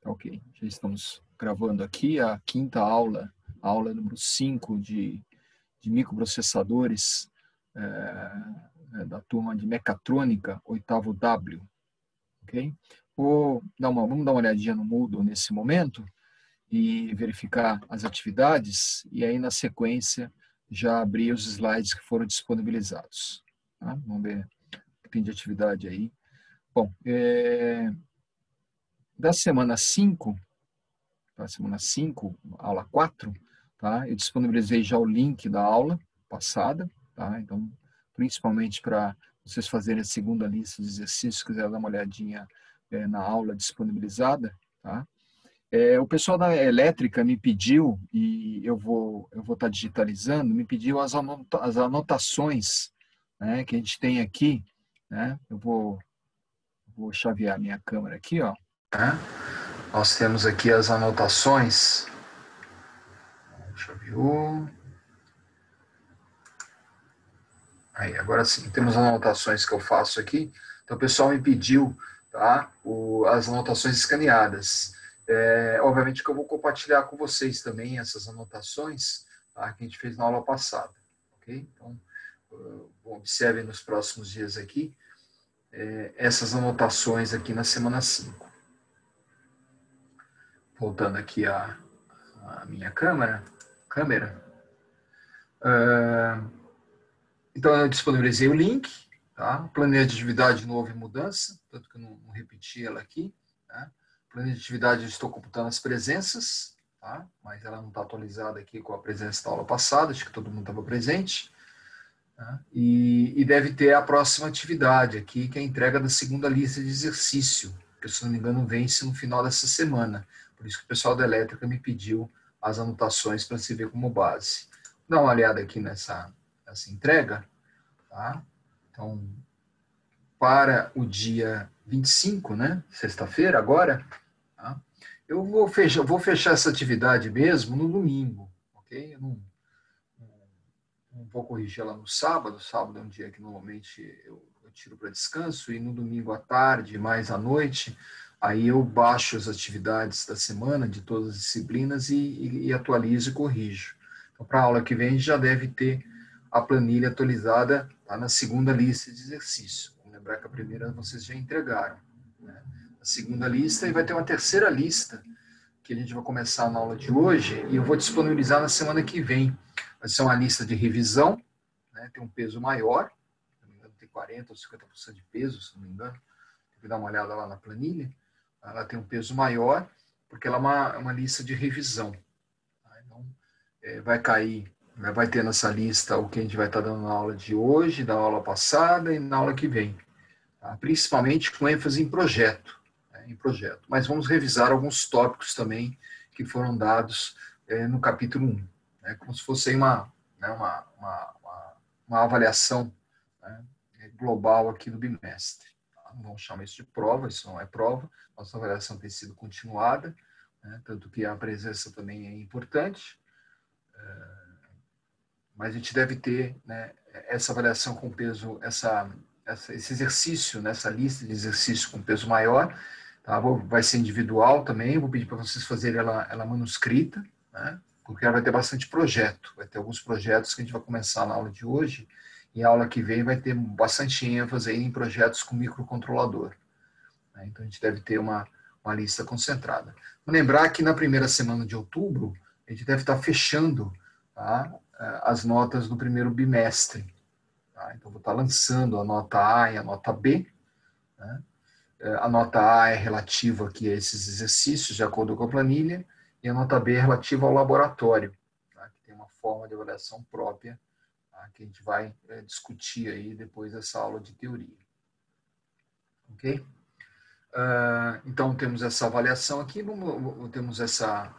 Ok, já estamos gravando aqui a quinta aula, a aula número 5 de microprocessadores da turma de mecatrônica, oitavo W. Ok? Vamos dar uma olhadinha no Moodle nesse momento e verificar as atividades e aí na sequência já abrir os slides que foram disponibilizados. Tá? Vamos ver o que tem de atividade aí. Bom, da semana 5, aula 4, tá? Eu disponibilizei já o link da aula passada, tá? Então, principalmente para vocês fazerem a segunda lista de exercícios, se quiser dar uma olhadinha na aula disponibilizada, tá? O pessoal da elétrica me pediu, e eu vou estar digitalizando, me pediu as anotações, né, que a gente tem aqui, né? Eu vou chavear minha câmera aqui, ó. Nós temos aqui as anotações. Chaveou. Aí, agora sim, temos as anotações que eu faço aqui. Então, o pessoal me pediu, tá, as anotações escaneadas. Obviamente que eu vou compartilhar com vocês também essas anotações, tá, que a gente fez na aula passada. Ok? Então, observem nos próximos dias aqui essas anotações aqui na semana 5. Voltando aqui a minha câmera. Então, eu disponibilizei o link, tá? Planilha de atividade não houve mudança, tanto que eu não repeti ela aqui. Tá? Planilha de atividade, eu estou computando as presenças, tá? Mas ela não está atualizada aqui com a presença da aula passada, acho que todo mundo estava presente. Tá? E deve ter a próxima atividade aqui, que é a entrega da segunda lista de exercício, que, se não me engano, vence no final dessa semana. Por isso que o pessoal da elétrica me pediu as anotações para se ver como base. Dá uma olhada aqui nessa entrega. Tá? Então, para o dia 25, né, sexta-feira, agora, tá? Eu vou fechar essa atividade mesmo no domingo, ok? Eu não vou corrigir ela no sábado. Sábado é um dia que normalmente eu tiro para descanso, e no domingo à tarde, mais à noite, aí eu baixo as atividades da semana, de todas as disciplinas, e atualizo e corrijo. Então, para a aula que vem, já deve ter a planilha atualizada, tá, na segunda lista de exercício. Vamos lembrar que a primeira vocês já entregaram, né? A segunda lista, e vai ter uma terceira lista, que a gente vai começar na aula de hoje, e eu vou disponibilizar na semana que vem. Vai ser uma lista de revisão, né? Tem um peso maior, se não me engano, tem 40% ou 50% de peso, se não me engano. Tem que dar uma olhada lá na planilha. Ela tem um peso maior, porque ela é uma lista de revisão. Então, vai ter nessa lista o que a gente vai estar dando na aula de hoje, da aula passada e na aula que vem. Tá? Principalmente com ênfase em projeto. Mas vamos revisar alguns tópicos também que foram dados no capítulo 1. Como se fosse uma avaliação, né, global aqui do bimestre. Tá? Não vamos chamar isso de prova, isso não é prova. Nossa avaliação tem sido continuada, né, tanto que a presença também é importante. Mas a gente deve ter, né, essa avaliação com peso, esse exercício, nessa lista de exercícios com peso maior. Tá? Vai ser individual também, vou pedir para vocês fazerem ela manuscrita, né? Porque ela vai ter bastante projeto, vai ter alguns projetos que a gente vai começar na aula de hoje, e a aula que vem vai ter bastante ênfase aí em projetos com microcontrolador. Né? Então a gente deve ter uma lista concentrada. Vou lembrar que na primeira semana de outubro, a gente deve estar fechando, tá, as notas do primeiro bimestre. Tá? Então vou estar lançando a nota A e a nota B, né? A nota A é relativa aqui a esses exercícios, de acordo com a planilha, e a nota B é relativa ao laboratório, tá? Que tem uma forma de avaliação própria, tá? Que a gente vai discutir aí depois dessa aula de teoria. Ok? Então, temos essa avaliação aqui, temos essa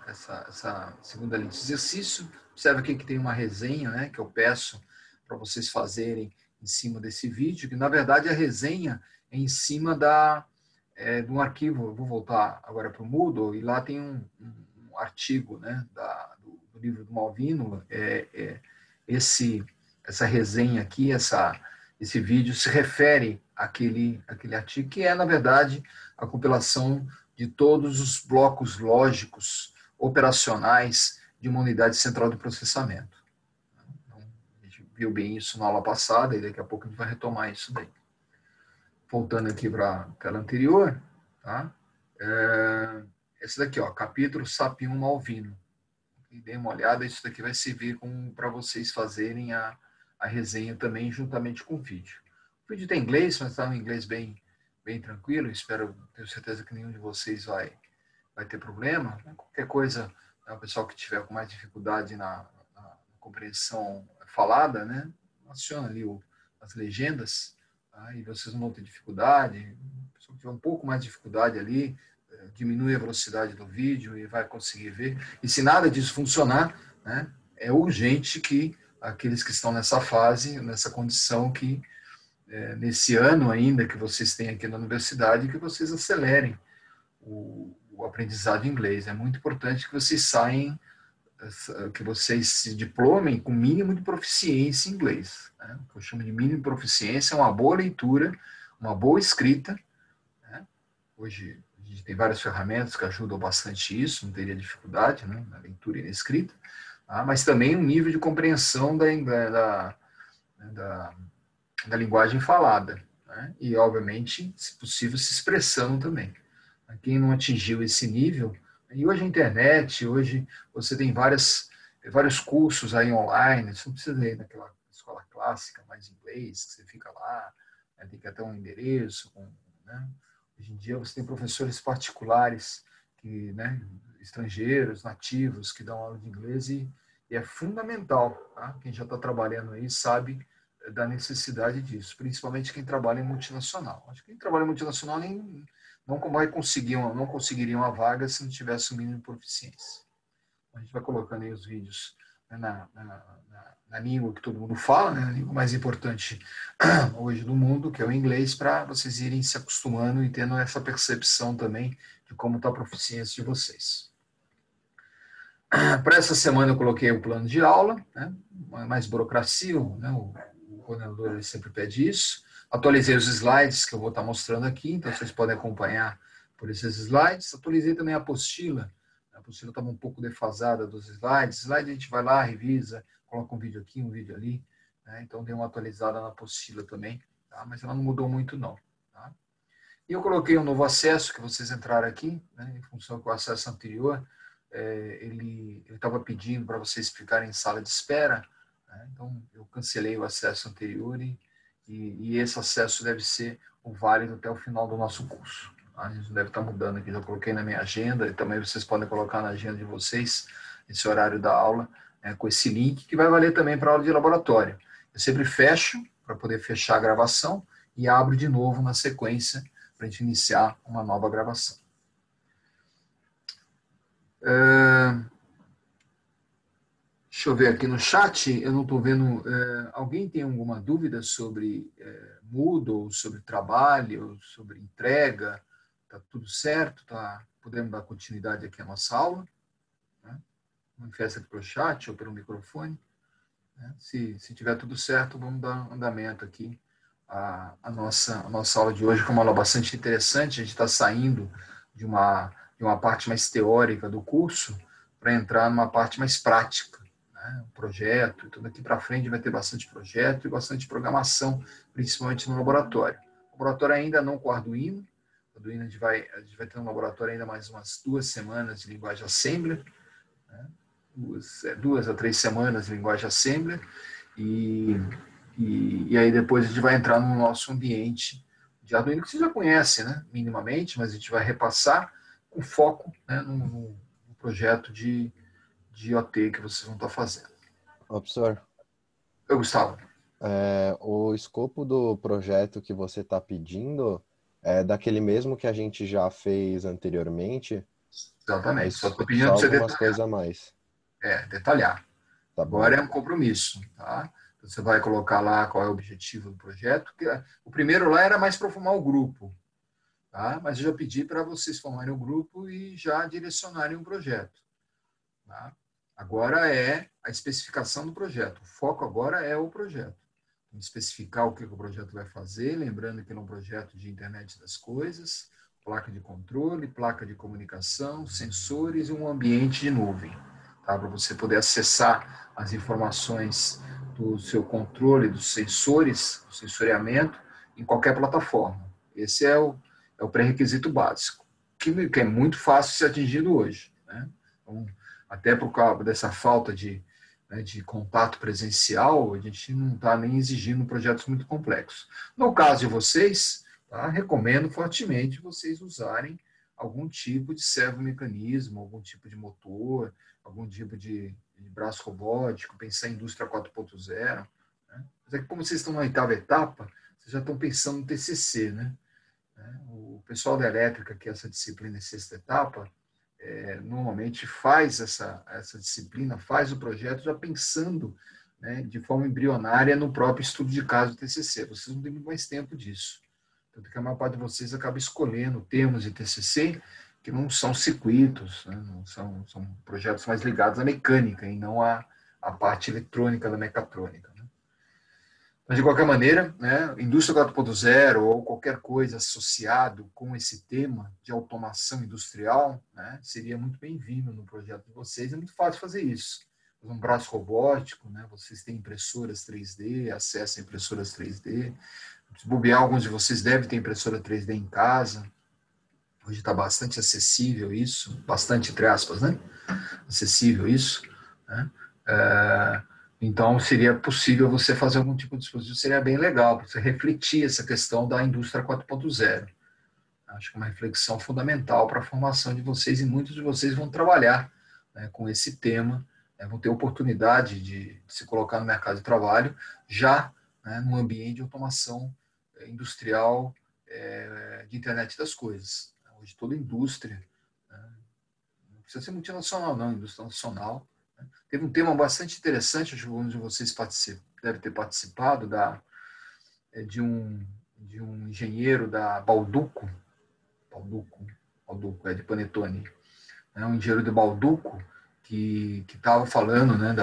segunda lista de exercício. Observe aqui que tem uma resenha, né, que eu peço para vocês fazerem em cima desse vídeo, que na verdade a resenha é em cima de um arquivo. Eu vou voltar agora para o Moodle, e lá tem um artigo, né, do livro do Malvino. Essa resenha aqui, esse vídeo se refere àquele artigo, que é, na verdade, a compilação de todos os blocos lógicos operacionais de uma unidade central de processamento. Então, a gente viu bem isso na aula passada e daqui a pouco a gente vai retomar isso daí. Voltando aqui para a tela anterior, tá? Esse daqui, ó, capítulo SAP 1 Malvino. E dê uma olhada, isso daqui vai servir para vocês fazerem a resenha também juntamente com o vídeo. O vídeo tem inglês, mas está um inglês bem tranquilo. Tenho certeza que nenhum de vocês vai ter problema. Qualquer coisa, né, o pessoal que tiver com mais dificuldade na compreensão falada, né, aciona ali as legendas, tá, e vocês não vão ter dificuldade. O pessoal que tiver um pouco mais de dificuldade ali, diminui a velocidade do vídeo e vai conseguir ver. E se nada disso funcionar, né, é urgente que aqueles que estão nessa fase, nessa condição, que nesse ano ainda que vocês têm aqui na universidade, que vocês acelerem o aprendizado em inglês. É muito importante que vocês que vocês se diplomem com mínimo de proficiência em inglês. Né? O que eu chamo de mínimo de proficiência é uma boa leitura, uma boa escrita. Né? Hoje a gente tem várias ferramentas que ajudam bastante isso, não teria dificuldade, né, na leitura e na escrita, tá? Mas também um nível de compreensão da linguagem falada, né? E, obviamente, se possível, se expressando também. Quem não atingiu esse nível, e hoje a internet, hoje você tem vários cursos aí online, você não precisa ir naquela escola clássica, mais inglês, que você fica lá, né, tem que ter um endereço, né? Hoje em dia você tem professores particulares, né, estrangeiros, nativos, que dão aula de inglês e é fundamental. Tá? Quem já está trabalhando aí sabe da necessidade disso, principalmente quem trabalha em multinacional. Acho que quem trabalha em multinacional não conseguiria uma vaga se não tivesse o mínimo de proficiência. A gente vai colocando aí os vídeos, né, na língua que todo mundo fala, né, a língua mais importante hoje do mundo, que é o inglês, para vocês irem se acostumando e tendo essa percepção também de como está a proficiência de vocês. Para essa semana eu coloquei o plano de aula, né, mais burocracia, né, o coordenador ele sempre pede isso. Atualizei os slides que eu vou estar mostrando aqui, então vocês podem acompanhar por esses slides. Atualizei também a apostila. A apostila estava um pouco defasada dos slides. Slide a gente vai lá, revisa, coloca um vídeo aqui, um vídeo ali. Né? Então, dei uma atualizada na apostila também, tá? Mas ela não mudou muito, não. Tá? E eu coloquei um novo acesso, que vocês entraram aqui, né? Em função que o acesso anterior, ele estava pedindo para vocês ficarem em sala de espera. Né? Então, eu cancelei o acesso anterior e esse acesso deve ser o válido até o final do nosso curso. A gente deve estar mudando aqui, já coloquei na minha agenda, e também vocês podem colocar na agenda de vocês esse horário da aula, com esse link, que vai valer também para a aula de laboratório. Eu sempre fecho, para poder fechar a gravação, e abro de novo na sequência, para a gente iniciar uma nova gravação. Deixa eu ver aqui no chat, eu não estou vendo. Alguém tem alguma dúvida sobre Moodle, sobre trabalho, sobre entrega? Está tudo certo? Podemos dar continuidade aqui à nossa aula? Né? Manifesta aqui pelo chat ou pelo microfone. Né? Se tiver tudo certo, vamos dar andamento aqui à nossa aula de hoje, que é uma aula bastante interessante. A gente está saindo de uma parte mais teórica do curso para entrar numa parte mais prática. Um projeto, então daqui para frente vai ter bastante projeto e bastante programação, principalmente no laboratório. O laboratório ainda não com o Arduino. O Arduino a gente vai ter um laboratório ainda mais umas 2 semanas de linguagem Assembler, né? 2 a 3 semanas de linguagem Assembler, e aí depois a gente vai entrar no nosso ambiente de Arduino, que você já conhece, né, minimamente, mas a gente vai repassar com foco, né, no projeto de IoT que vocês vão estar fazendo. Professor, Gustavo. O escopo do projeto que você está pedindo é daquele mesmo que a gente já fez anteriormente? Exatamente. Só estou pedindo Só para você algumas detalhar. coisas a mais. Detalhar. Tá Agora bom. é um compromisso, tá? Você vai colocar lá qual é o objetivo do projeto. O primeiro lá era mais para formar o grupo, tá? Mas eu já pedi para vocês formarem o grupo e já direcionarem o projeto. Tá? Agora é a especificação do projeto. O foco agora é o projeto. Especificar o que o projeto vai fazer, lembrando que ele é um projeto de internet das coisas, placa de controle, placa de comunicação, sensores e um ambiente de nuvem, tá? Para você poder acessar as informações do seu controle, dos sensores, do sensoriamento, em qualquer plataforma. Esse é o pré-requisito básico, que é muito fácil de ser atingido hoje, né? Então, até por causa dessa falta de contato presencial, a gente não está nem exigindo projetos muito complexos. No caso de vocês, tá, recomendo fortemente vocês usarem algum tipo de servomecanismo, algum tipo de motor, algum tipo de braço robótico, pensar em indústria 4.0. Né? Mas é que como vocês estão na oitava etapa, vocês já estão pensando no TCC, né? O pessoal da elétrica, que é essa disciplina em sexta etapa, normalmente faz essa disciplina, faz o projeto já pensando, né, de forma embrionária no próprio estudo de caso do TCC. Vocês não têm muito mais tempo disso. Tanto que a maior parte de vocês acaba escolhendo termos de TCC que não são circuitos, né, não são projetos mais ligados à mecânica e não à parte eletrônica da mecatrônica. Mas, de qualquer maneira, né, indústria 4.0 ou qualquer coisa associado com esse tema de automação industrial, né, seria muito bem-vindo no projeto de vocês. É muito fácil fazer isso. Um braço robótico, né, vocês têm impressoras 3D, acesso a impressoras 3D. Se bobear, alguns de vocês devem ter impressora 3D em casa. Hoje está bastante acessível isso, bastante entre aspas, né? Acessível isso, né? Então, seria possível você fazer algum tipo de dispositivo, seria bem legal, para você refletir essa questão da indústria 4.0. Acho que é uma reflexão fundamental para a formação de vocês, e muitos de vocês vão trabalhar, né, com esse tema, né, vão ter oportunidade de se colocar no mercado de trabalho já, né, num ambiente de automação industrial, de internet das coisas. Hoje toda indústria, né, não precisa ser multinacional não, indústria nacional. Teve um tema bastante interessante, acho que alguns de vocês devem ter participado, de um engenheiro da Balduco, de Panetone, né, um engenheiro de Balduco, que estava falando, né,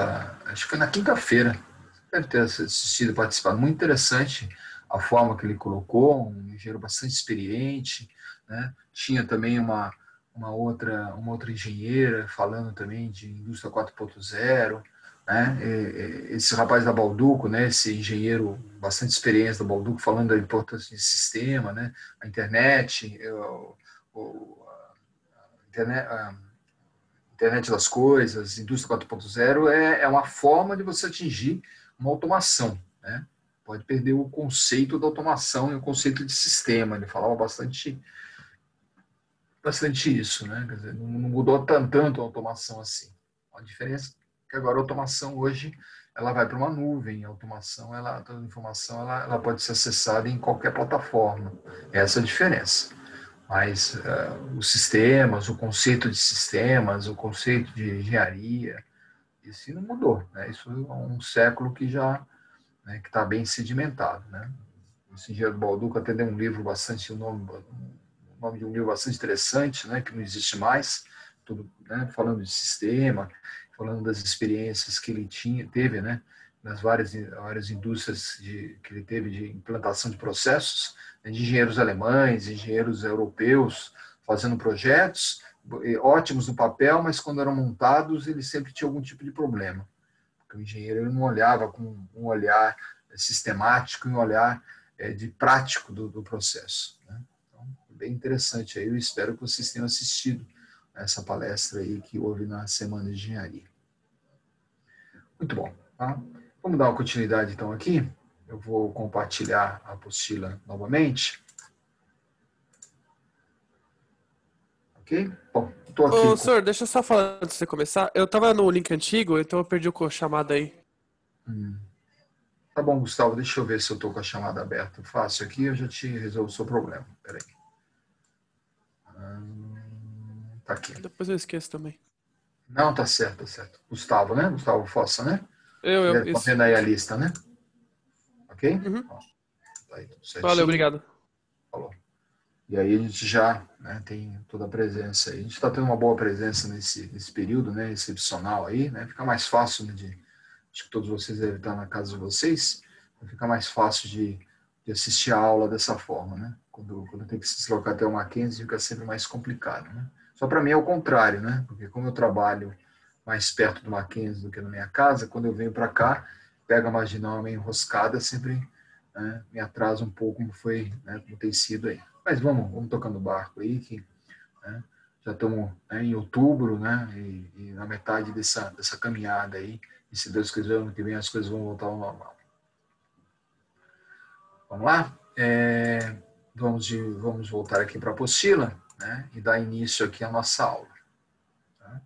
acho que foi na quinta-feira, deve ter assistido e participado, muito interessante a forma que ele colocou, um engenheiro bastante experiente, né, tinha também uma outra engenheira falando também de indústria 4.0, né? Esse rapaz da Balduco, né? Esse engenheiro bastante experiente da Balduco, falando da importância de sistema, né? A internet, a internet das coisas, indústria 4.0 é uma forma de você atingir uma automação, né? Pode perder o conceito da automação e o conceito de sistema. Ele falava bastante isso, né? Quer dizer, não mudou tanto a automação assim. A diferença é que agora a automação hoje ela vai para uma nuvem, a automação, toda a informação ela pode ser acessada em qualquer plataforma. Essa é a diferença. Mas os sistemas, o conceito de sistemas, o conceito de engenharia, isso não mudou, né? Isso é um século que já, né, que está bem sedimentado, né? Esse engenheiro Balduco até deu um livro bastante, o nome de um livro bastante interessante, né, que não existe mais, tudo, né, falando de sistema, falando das experiências que ele teve, né, nas várias indústrias que ele teve de implantação de processos, né, de engenheiros alemães, engenheiros europeus, fazendo projetos ótimos no papel, mas quando eram montados, eles sempre tinham algum tipo de problema. Porque o engenheiro ele não olhava com um olhar sistemático e um olhar de prático do processo, né? Bem interessante aí. Eu espero que vocês tenham assistido essa palestra aí que houve na Semana de Engenharia. Muito bom. Tá? Vamos dar uma continuidade então aqui. Eu vou compartilhar a apostila novamente. Ok? Bom, estou aqui. Ô, senhor, deixa eu só falar antes de você começar. Eu tava no link antigo, então eu perdi a chamada aí. Tá bom, Gustavo, deixa eu ver se eu estou com a chamada aberta. Fácil aqui, eu já te resolvo o seu problema. Espera aí. Tá aqui. Depois eu esqueço também. Não, tá certo, tá certo. Gustavo, né? Gustavo Fossa, né? Tá Isso. vendo aí a lista, né? Ok? Uhum. Ó, tá aí tudo certinho. Valeu, obrigado. Falou. E aí a gente já, né, tem toda a presença aí. A gente está tendo uma boa presença nesse período, né, excepcional aí, né? Fica mais fácil, né, acho que todos vocês devem estar na casa de vocês, fica mais fácil de assistir a aula dessa forma, né? Quando tem que se deslocar até o Mackenzie, fica sempre mais complicado, né? Só para mim é o contrário, né? Porque como eu trabalho mais perto do Mackenzie do que na minha casa, quando eu venho para cá, pego a marginal meio enroscada, sempre, né, me atrasa um pouco, como foi, né, como tem sido aí. Mas vamos tocando o barco aí, que, né, já estamos, né, em outubro, né, e na metade dessa caminhada aí, e se Deus quiser, ano que vem as coisas vão voltar ao normal. Vamos lá? Vamos voltar aqui para a apostila, né, e dar início aqui à nossa aula. Tá?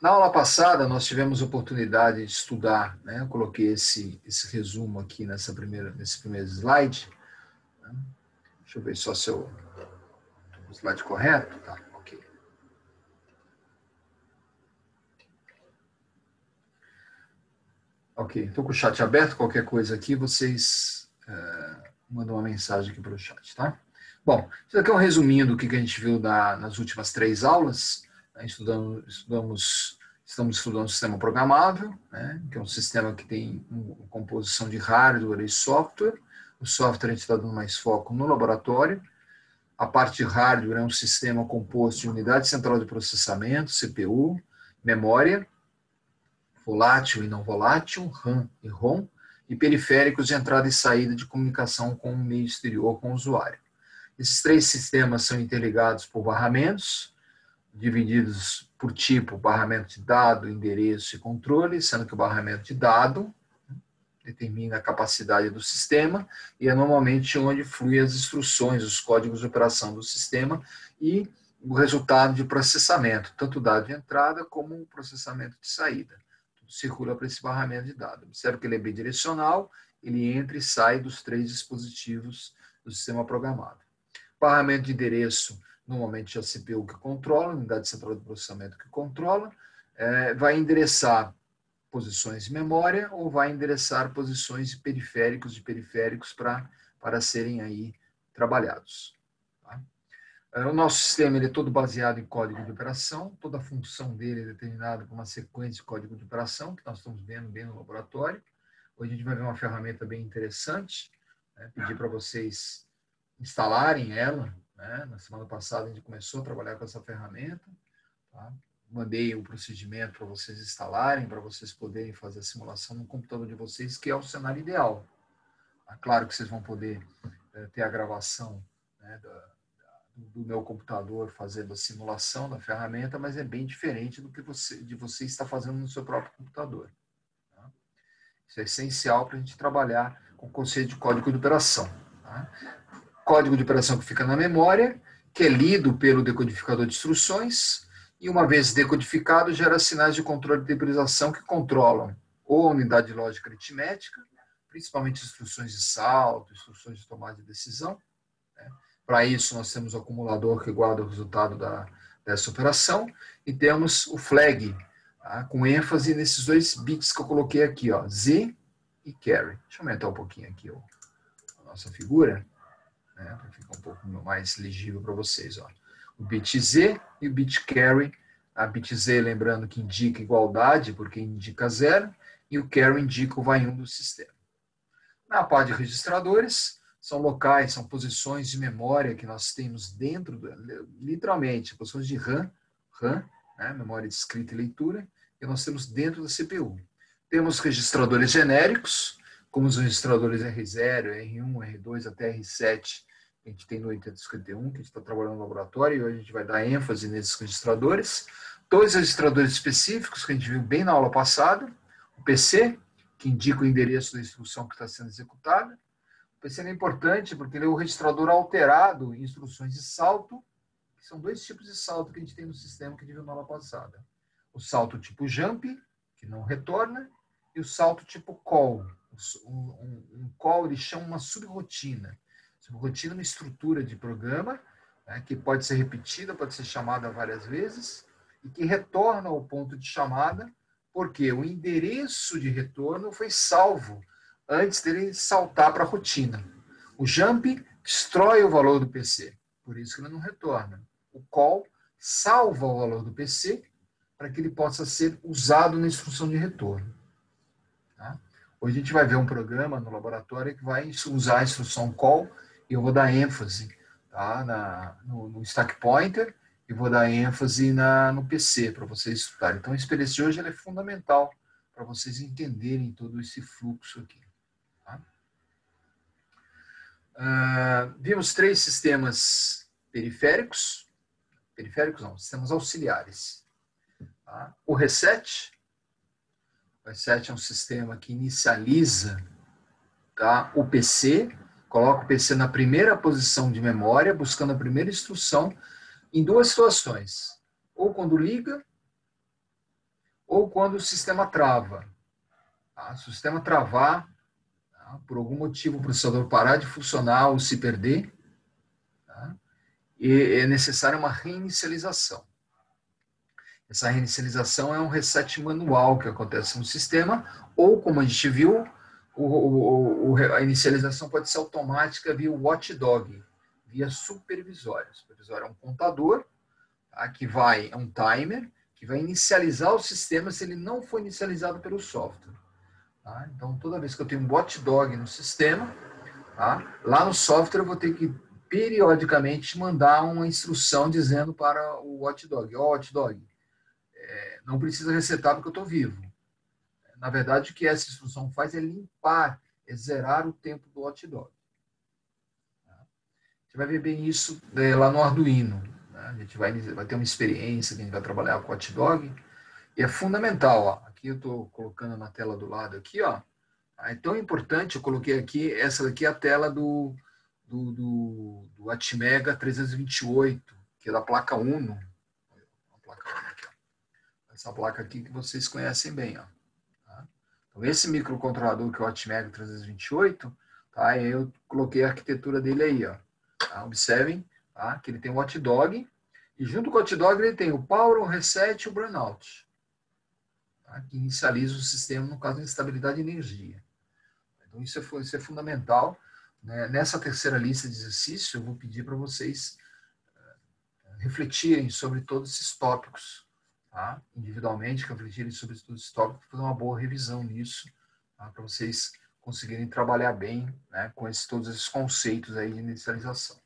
Na aula passada, nós tivemos a oportunidade de estudar, né, eu coloquei esse resumo aqui nesse primeiro slide. Né? Deixa eu ver só se o slide correto. Tá, ok. Ok, estou com o chat aberto, qualquer coisa aqui, vocês mandam uma mensagem aqui para o chat, tá? Bom, isso aqui é um resuminho do que a gente viu nas últimas 3 aulas. Né? Estamos estudando o sistema programável, né? Que é um sistema que tem uma composição de hardware e software. O software a gente está dando mais foco no laboratório. A parte de hardware é um sistema composto de unidade central de processamento, CPU, memória, volátil e não volátil, RAM e ROM, e periféricos de entrada e saída de comunicação com o meio exterior, com o usuário. Esses 3 sistemas são interligados por barramentos, divididos por tipo, barramento de dado, endereço e controle, sendo que o barramento de dado determina a capacidade do sistema e é normalmente onde fluem as instruções, os códigos de operação do sistema e o resultado de processamento, tanto o dado de entrada como o processamento de saída. Tudo circula para esse barramento de dados. Observe que ele é bidirecional, ele entra e sai dos 3 dispositivos do sistema programado. Barramento de endereço, normalmente é a CPU que controla, a unidade central de processamento que controla, vai endereçar posições de memória ou vai endereçar posições de periféricos para serem aí trabalhados. Tá? O nosso sistema ele é todo baseado em código de operação, toda a função dele é determinada por uma sequência de código de operação, que nós estamos vendo bem no laboratório. Hoje a gente vai ver uma ferramenta bem interessante, né? Pedir para vocês instalarem ela, né? Na semana passada a gente começou a trabalhar com essa ferramenta, tá? Mandei o procedimento para vocês instalarem, para vocês poderem fazer a simulação no computador de vocês, que é o cenário ideal. Claro que vocês vão poder ter a gravação, né, do meu computador fazendo a simulação da ferramenta, mas é bem diferente do que você está fazendo no seu próprio computador. Tá? Isso é essencial para a gente trabalhar com o conceito de código de operação. Tá? Código de operação que fica na memória, que é lido pelo decodificador de instruções, e uma vez decodificado, gera sinais de controle de temporização que controlam ou a unidade lógica aritmética, principalmente instruções de salto, instruções de tomada de decisão. Né? Para isso, nós temos o acumulador que guarda o resultado dessa operação, e temos o flag, tá? Com ênfase nesses 2 bits que eu coloquei aqui, ó, Z e carry. Deixa eu aumentar um pouquinho aqui a nossa figura, né, para ficar um pouco mais legível para vocês. Ó. O bit Z e o bit carry. A bit Z, lembrando que indica igualdade, porque indica 0, e o carry indica o vai 1 do sistema. Na parte de registradores, são locais, são posições de memória que nós temos dentro, literalmente, posições de RAM, né, memória de escrita e leitura, que nós temos dentro da CPU. Temos registradores genéricos, como os registradores R0, R1, R2 até R7, que a gente tem no 8051, que a gente está trabalhando no laboratório, e hoje a gente vai dar ênfase nesses registradores. 2 registradores específicos, que a gente viu bem na aula passada. O PC, que indica o endereço da instrução que está sendo executada. O PC é importante porque ele é o registrador alterado em instruções de salto, que são 2 tipos de salto que a gente tem no sistema que a gente viu na aula passada. O salto tipo jump, que não retorna, e o salto tipo call. Um call ele chama uma subrotina. Subrotina é uma estrutura de programa, né, que pode ser repetida, pode ser chamada várias vezes, e que retorna ao ponto de chamada, porque o endereço de retorno foi salvo antes dele saltar para a rotina. O jump destrói o valor do PC, por isso que ele não retorna. O call salva o valor do PC para que ele possa ser usado na instrução de retorno. Tá? Hoje a gente vai ver um programa no laboratório que vai usar a instrução call e eu vou dar ênfase, tá, no stack pointer e vou dar ênfase no PC para vocês estudarem. Então a experiência de hoje ela é fundamental para vocês entenderem todo esse fluxo aqui. Tá? Vimos 3 sistemas periféricos não, sistemas auxiliares. Tá? O reset é um sistema que inicializa, tá, o PC, coloca o PC na primeira posição de memória, buscando a primeira instrução, em 2 situações. Ou quando liga, ou quando o sistema trava. Tá? Se o sistema travar, tá, por algum motivo o processador parar de funcionar ou se perder, tá, é necessária uma reinicialização. Essa reinicialização é um reset manual que acontece no sistema, ou, como a gente viu, a inicialização pode ser automática via watchdog, via supervisório. O supervisório é um contador, tá, é um timer, que vai inicializar o sistema se ele não for inicializado pelo software. Tá? Então, toda vez que eu tenho um watchdog no sistema, tá, lá no software eu vou ter que periodicamente mandar uma instrução dizendo para o watchdog, watchdog, não precisa resetar porque eu estou vivo. Na verdade, o que essa instrução faz é limpar, é zerar o tempo do watchdog. Você vai ver bem isso lá no Arduino. Né? A gente vai ter uma experiência que a gente vai trabalhar com o watchdog. E é fundamental. Ó. Aqui eu estou colocando na tela do lado aqui. Ó. É tão importante, eu coloquei aqui, essa daqui é a tela do Atmega 328, que é da placa Uno. Essa placa aqui que vocês conhecem bem. Ó. Tá? Então, esse microcontrolador que é o Atmega 328, tá? Eu coloquei a arquitetura dele aí. Ó. Tá? Observem, tá? Que ele tem o watchdog, e junto com o watchdog ele tem o power, o reset e o burnout, tá? Que inicializa o sistema no caso de instabilidade de energia. Então isso é fundamental. Né? Nessa terceira lista de exercícios, eu vou pedir para vocês refletirem sobre todos esses tópicos. Tá? Individualmente, refletirem sobre todos esses tópicos, fazer uma boa revisão nisso, tá? Para vocês conseguirem trabalhar bem, né, com todos esses conceitos aí de inicialização.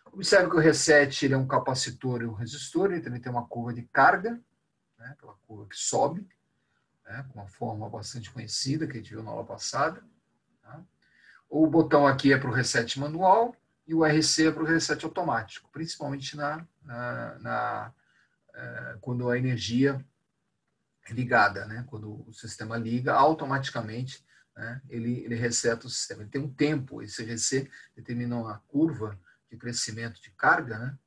Observe que o reset ele é um capacitor e um resistor, ele também tem uma curva de carga, né, aquela curva que sobe, né, com uma forma bastante conhecida que a gente viu na aula passada. Tá? O botão aqui é para o reset manual e o RC é para o reset automático, principalmente quando a energia é ligada, né? Quando o sistema liga, automaticamente, né, ele reseta o sistema. Ele tem um tempo, esse RC determina uma curva de crescimento de carga, né,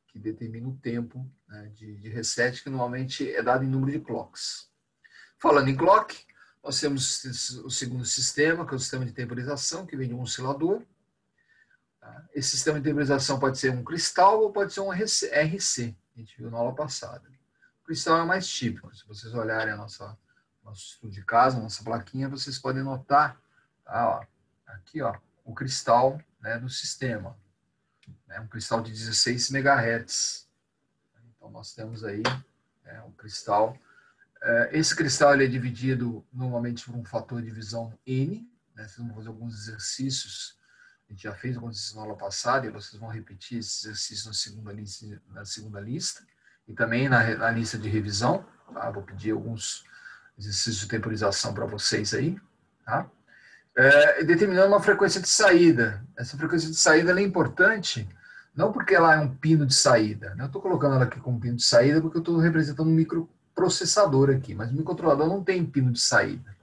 que determina o tempo, né, de reset, que normalmente é dado em número de clocks. Falando em clock, nós temos o segundo sistema, que é o sistema de temporização, que vem de um oscilador. Tá? Esse sistema de temporização pode ser um cristal ou pode ser um RC, a gente viu na aula passada. O cristal é o mais típico. Se vocês olharem nosso estudo de caso, a nossa plaquinha, vocês podem notar, tá, ó, aqui, ó, o cristal, né, do sistema. Né, um cristal de 16 MHz. Então, nós temos aí um cristal. Esse cristal ele é dividido normalmente por um fator de divisão N. Né, vocês vão fazer alguns exercícios. A gente já fez alguns exercícios na aula passada e vocês vão repetir esses exercícios na segunda lista. E também na lista de revisão. Tá? Vou pedir alguns exercícios de temporização para vocês aí. Tá? Determinando uma frequência de saída. Essa frequência de saída ela é importante, não porque ela é um pino de saída. Né? Eu estou colocando ela aqui como pino de saída porque eu estou representando um microprocessador aqui, mas o microcontrolador não tem pino de saída,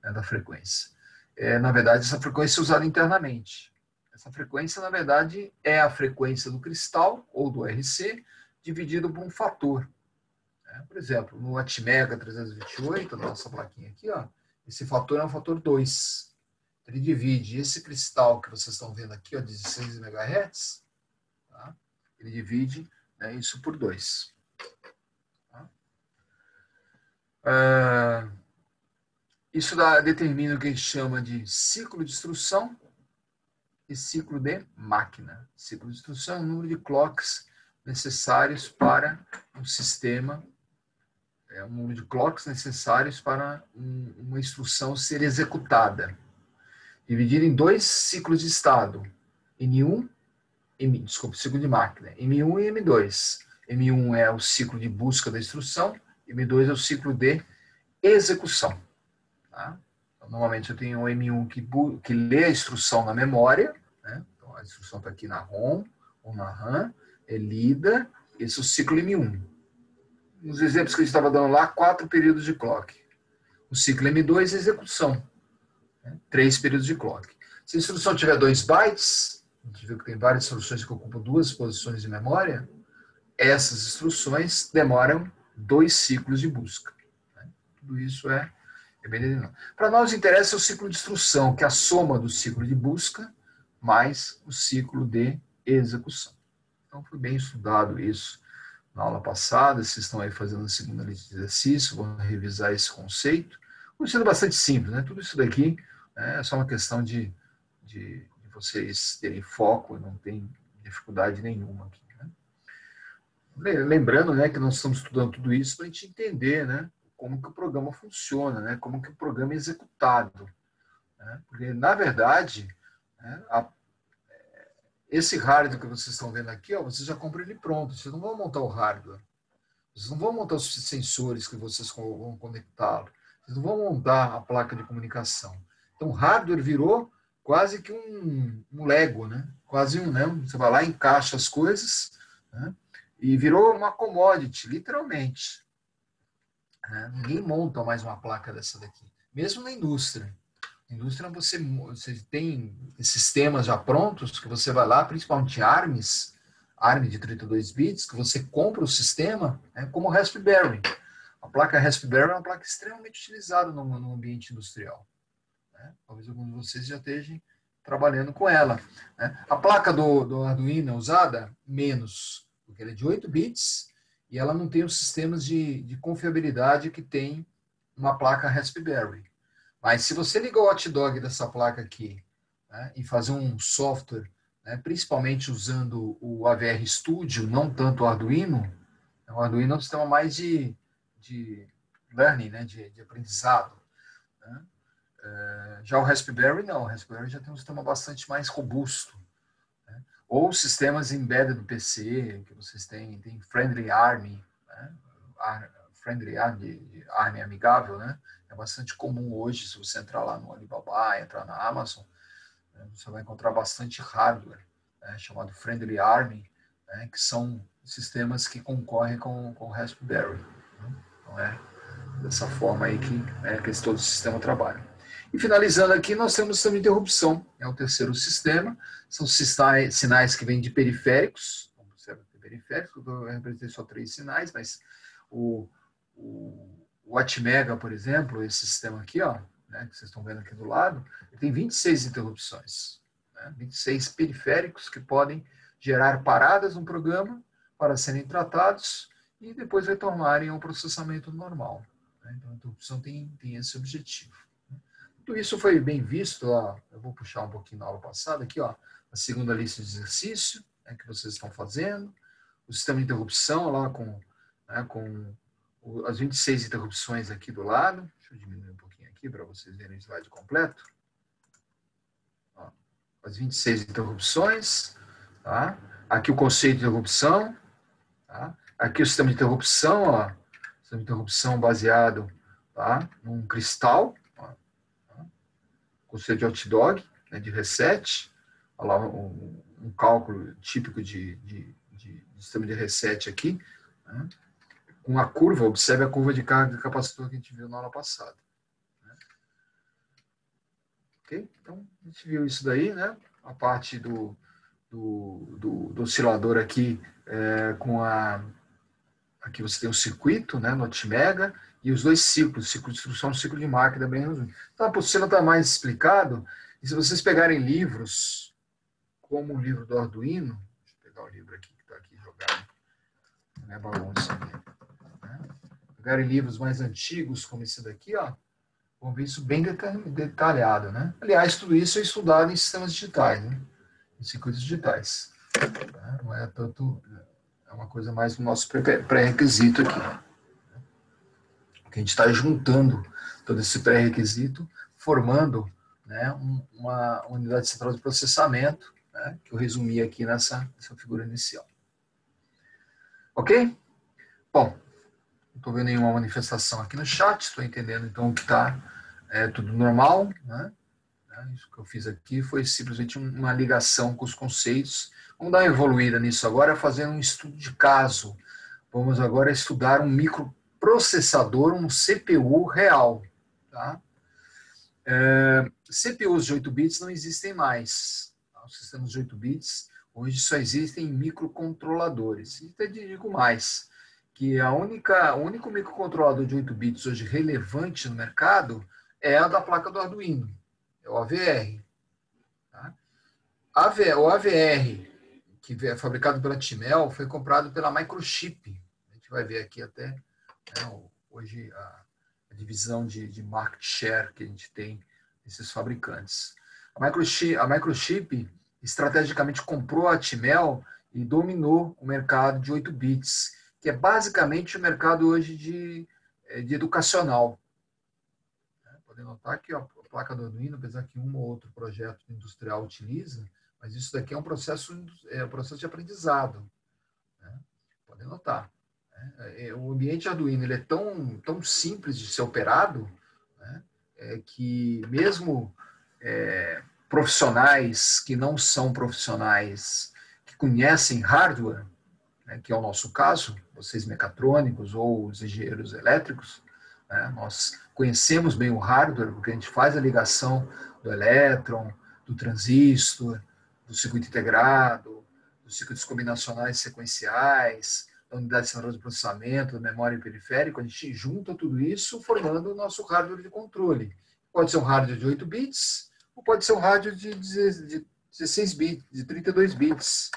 né, da frequência. Na verdade, essa frequência é usada internamente. Essa frequência, na verdade, é a frequência do cristal, ou do RC, dividido por um fator. Por exemplo, no Atmega 328, a nossa plaquinha aqui, ó, esse fator é um fator 2. Ele divide esse cristal que vocês estão vendo aqui, ó, 16 MHz, tá? Ele divide, né, isso por 2. Tá? Isso determina o que a gente chama de ciclo de instrução e ciclo de máquina. Ciclo de instrução é o número de clocks necessários para um sistema é o número de clocks necessários para uma instrução ser executada, dividido em 2 ciclos de estado, M1, desculpa, ciclo de máquina, M1 e M2. M1 é o ciclo de busca da instrução, M2 é o ciclo de execução. Tá? Então, normalmente eu tenho um M1 que lê a instrução na memória, né? Então a instrução está aqui na ROM ou na RAM, é lida, esse é o ciclo M1. Nos exemplos que a gente estava dando lá, 4 períodos de clock. O ciclo M2 é execução, né? 3 períodos de clock. Se a instrução tiver 2 bytes, a gente viu que tem várias instruções que ocupam 2 posições de memória, essas instruções demoram 2 ciclos de busca. Né? Tudo isso é bem determinado. Para nós interessa o ciclo de instrução, que é a soma do ciclo de busca mais o ciclo de execução. Então foi bem estudado isso na aula passada. Vocês estão aí fazendo a segunda lista de exercício, vão revisar esse conceito. Um estudo bastante simples, né? Tudo isso daqui é só uma questão de vocês terem foco, não tem dificuldade nenhuma aqui. Né? Lembrando, né, que nós estamos estudando tudo isso para a gente entender, né, como que o programa funciona, né, como que o programa é executado. Né? Porque, na verdade, né, esse hardware que vocês estão vendo aqui, ó, vocês já compram ele pronto, vocês não vão montar o hardware. Vocês não vão montar os sensores que vocês vão conectá-lo. Vocês não vão montar a placa de comunicação. Então, o hardware virou quase que um Lego, né? Quase né? Você vai lá, encaixa as coisas, né? E virou uma commodity, literalmente. Né? Ninguém monta mais uma placa dessa daqui, mesmo na indústria. Na indústria você tem sistemas já prontos que você vai lá, principalmente ARMs, ARM de 32 bits, que você compra o sistema, né, como o Raspberry. A placa Raspberry é uma placa extremamente utilizada no ambiente industrial. Né? Talvez alguns de vocês já estejam trabalhando com ela. Né? A placa do Arduino é usada menos, porque ela é de 8 bits e ela não tem os sistemas de confiabilidade que tem uma placa Raspberry. Mas se você ligar o hotdog dessa placa aqui, né, e fazer um software, né, principalmente usando o AVR Studio, não tanto o Arduino é um sistema mais de learning, né, de aprendizado. Né? Já o Raspberry não, o Raspberry já tem um sistema bastante mais robusto. Né? Ou sistemas embedded no PC, que vocês têm Friendly ARM, né? Friendly ARM, de ARM amigável, né? É bastante comum hoje, se você entrar lá no Alibaba, entrar na Amazon, né? Você vai encontrar bastante hardware, né? Chamado Friendly ARM, né? Que são sistemas que concorrem com o Raspberry. Né? Então é dessa forma aí que todo o sistema trabalha. E finalizando aqui, nós temos o sistema de interrupção, é o terceiro sistema, são sinais que vêm de periféricos, periféricos, eu representei só 3 sinais, mas o Atmega, por exemplo, esse sistema aqui, ó, né, que vocês estão vendo aqui do lado, ele tem 26 interrupções, né, 26 periféricos que podem gerar paradas no programa para serem tratados e depois retornarem ao processamento normal. Né? Então, a interrupção tem esse objetivo. Tudo isso foi bem visto, ó, eu vou puxar um pouquinho na aula passada aqui, ó, a segunda lista de exercício, né, que vocês estão fazendo, o sistema de interrupção lá com as 26 interrupções aqui do lado. Deixa eu diminuir um pouquinho aqui para vocês verem o slide completo. Ó, as 26 interrupções, tá? Aqui o conceito de interrupção, tá? Aqui o sistema de interrupção, ó, sistema de interrupção baseado, tá, num cristal, conceito de hotdog, né, de reset, olha lá, um cálculo típico de sistema de reset aqui, né, com a curva, observe a curva de carga de capacitor que a gente viu na aula passada. Né. Ok? Então, a gente viu isso daí, né, a parte do oscilador aqui, aqui você tem o circuito, né, no Atmega, e os 2 ciclos, ciclo de instrução e ciclo de máquina, bem resumido. Então, a apostila está mais explicado, e se vocês pegarem livros, como o livro do Arduino, deixa eu pegar o livro aqui, que está aqui jogado, não é bagunça aqui, né? Pegarem livros mais antigos, como esse daqui, ó, vão ver isso bem detalhado, né? Aliás, tudo isso é estudado em sistemas digitais, né? Em circuitos digitais. Né? Não é tanto... É uma coisa mais do nosso pré-requisito aqui. Porque a gente está juntando todo esse pré-requisito, formando, né, uma unidade central de processamento, né, que eu resumi aqui nessa figura inicial. Ok? Bom, não estou vendo nenhuma manifestação aqui no chat, estou entendendo então que está tudo normal, né? Isso que eu fiz aqui foi simplesmente uma ligação com os conceitos. Vamos dar uma evoluída nisso agora, fazendo um estudo de caso. Vamos agora estudar um microprocessador, um CPU real. Tá? CPUs de 8 bits não existem mais. Tá? Os sistemas de 8 bits hoje só existem microcontroladores. E até digo mais, que o único microcontrolador de 8 bits hoje relevante no mercado é a da placa do Arduino. É o AVR. Tá? O AVR, que é fabricado pela Timel, foi comprado pela Microchip. A gente vai ver aqui até, né, hoje a divisão de market share que a gente tem nesses fabricantes. A Microchip estrategicamente comprou a Timel e dominou o mercado de 8 bits, que é basicamente o mercado hoje de educacional. Podem notar que a placa do Arduino, apesar que um ou outro projeto industrial utiliza, mas isso daqui é um processo de aprendizado. Né? Podem notar. Né? O ambiente Arduino ele é tão simples de ser operado, né? Que mesmo profissionais que não são profissionais, que conhecem hardware, né, que é o nosso caso, vocês mecatrônicos ou os engenheiros elétricos, nós conhecemos bem o hardware, porque a gente faz a ligação do elétron, do transistor, do circuito integrado, dos circuitos combinacionais sequenciais, da unidade central de processamento, da memória periférica. A gente junta tudo isso formando o nosso hardware de controle. Pode ser um hardware de 8 bits, ou pode ser um hardware de 16 bits, de 32 bits.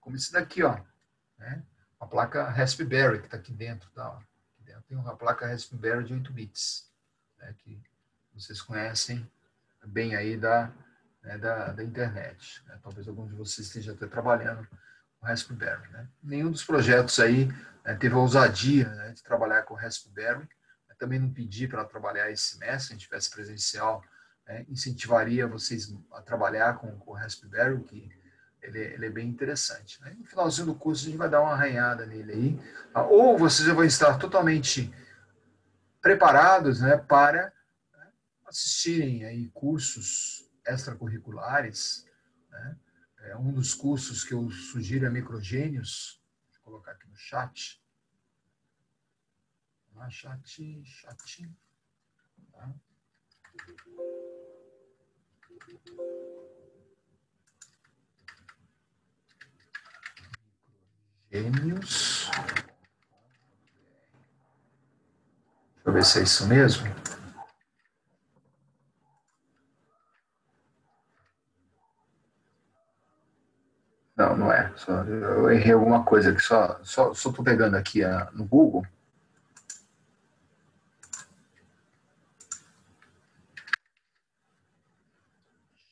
Como esse daqui, ó, né? Uma placa Raspberry que está aqui dentro, tá? Aqui dentro tem uma placa Raspberry de 8 bits, né? Que vocês conhecem bem aí da internet. Né? Talvez algum de vocês esteja até trabalhando com Raspberry. Né? Nenhum dos projetos aí teve a ousadia, né, de trabalhar com Raspberry. Eu também não pedi para trabalhar esse semestre, se a gente tivesse presencial, incentivaria vocês a trabalhar com o Raspberry, que ele é bem interessante. Né? No finalzinho do curso a gente vai dar uma arranhada nele aí. Tá? Ou vocês já vão estar totalmente preparados, né, para assistirem aí cursos extracurriculares. Né? Um dos cursos que eu sugiro é Microgênios. Deixa eu colocar aqui no chat. Chat. Tá? Gênios. Deixa eu ver se é isso mesmo. Não, não é. Eu errei alguma coisa aqui. Só estou pegando aqui no Google.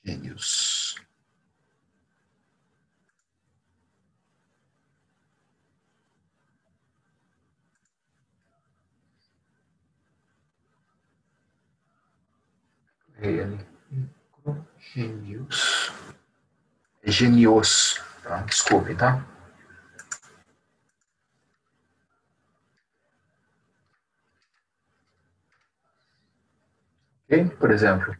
Gênios. Errei ali. Gênios. É genios. Tá? Desculpem, tá? Ok? Por exemplo.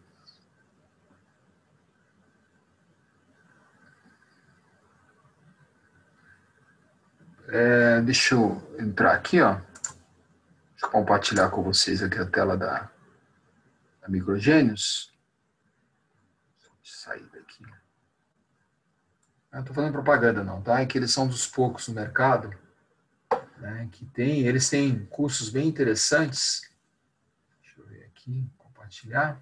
Deixa eu entrar aqui, ó. Deixa eu compartilhar com vocês aqui a tela da Microgênios. Deixa eu sair daqui. Não estou fazendo propaganda não, tá? É que eles são dos poucos no mercado, né, que eles têm cursos bem interessantes. Deixa eu ver aqui, compartilhar.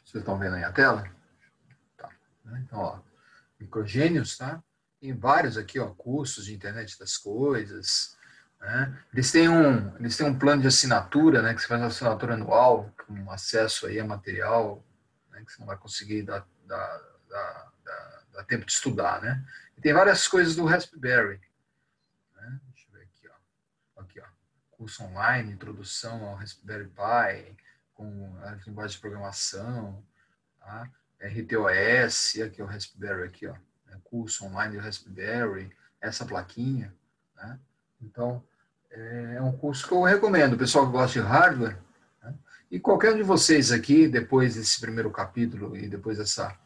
Vocês estão vendo aí a tela? Tá. Então, ó, Microgênios, tá? Tem vários aqui, ó, cursos de internet das coisas. Né? Eles têm um plano de assinatura, né, que você faz uma assinatura anual, com acesso aí a material, né, que você não vai conseguir dá tempo de estudar, né? E tem várias coisas do Raspberry, né? Deixa eu ver aqui, ó. Aqui, ó. Curso online, introdução ao Raspberry Pi, com a linguagem de programação, tá? RTOS, aqui o Raspberry, aqui, ó. Curso online do Raspberry, essa plaquinha, né? Então, é um curso que eu recomendo, o pessoal que gosta de hardware, né? E qualquer um de vocês aqui, depois desse primeiro capítulo e depois dessa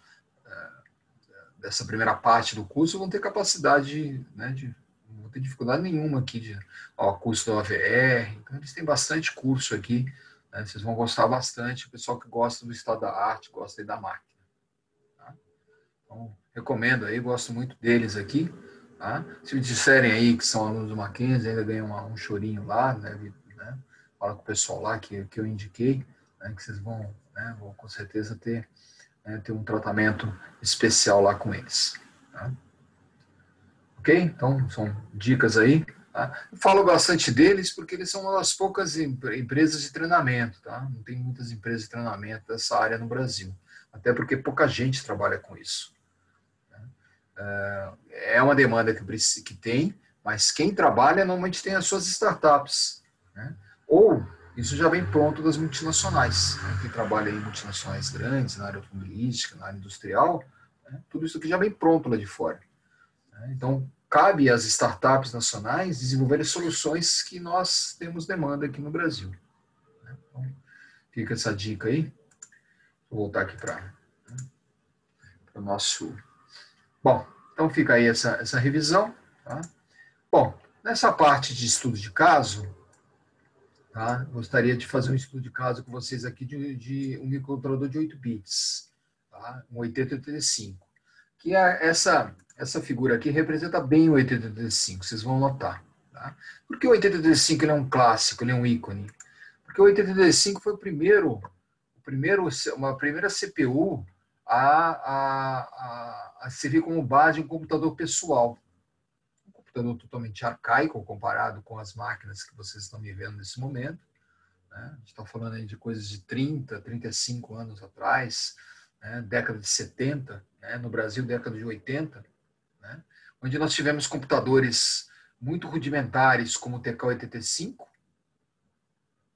primeira parte do curso, vão ter capacidade, né, não vão ter dificuldade nenhuma aqui, curso da OVR, então eles têm bastante curso aqui, né? Vocês vão gostar bastante, o pessoal que gosta do estado da arte, gosta aí da máquina. Tá? Então, recomendo aí, gosto muito deles aqui. Tá? Se me disserem aí que são alunos do Mackenzie, ainda ganham um chorinho lá, né? Fala com o pessoal lá que eu indiquei, né? Que vocês vão com certeza ter um tratamento especial lá com eles. Tá? Ok? Então, são dicas aí. Tá? Eu falo bastante deles porque eles são uma das poucas empresas de treinamento. Tá? Não tem muitas empresas de treinamento dessa área no Brasil. Até porque pouca gente trabalha com isso. É uma demanda que tem, mas quem trabalha normalmente tem as suas startups, né? Ou isso já vem pronto das multinacionais, né? Quem trabalha em multinacionais grandes, na área automobilística, na área industrial, né? Tudo isso aqui já vem pronto lá de fora, né? Então, cabe às startups nacionais desenvolverem soluções que nós temos demanda aqui no Brasil, né? Então, fica essa dica aí. Vou voltar aqui para o nosso... Bom, então fica aí essa revisão. Tá? Bom, nessa parte de estudo de caso, tá? Gostaria de fazer um estudo de caso com vocês aqui de um microcontrolador de 8 bits, tá? Um 8085. Que essa figura aqui representa bem o 8085, vocês vão notar. Tá? Porque o 8085 ele é um clássico, ele é um ícone. Porque o 8085 foi uma primeira CPU a servir como base de um computador pessoal. Um computador totalmente arcaico comparado com as máquinas que vocês estão me vendo nesse momento, né? A gente está falando aí de coisas de 30, 35 anos atrás, né? Década de 70, né? No Brasil, década de 80, né? Onde nós tivemos computadores muito rudimentares, como o TK-85.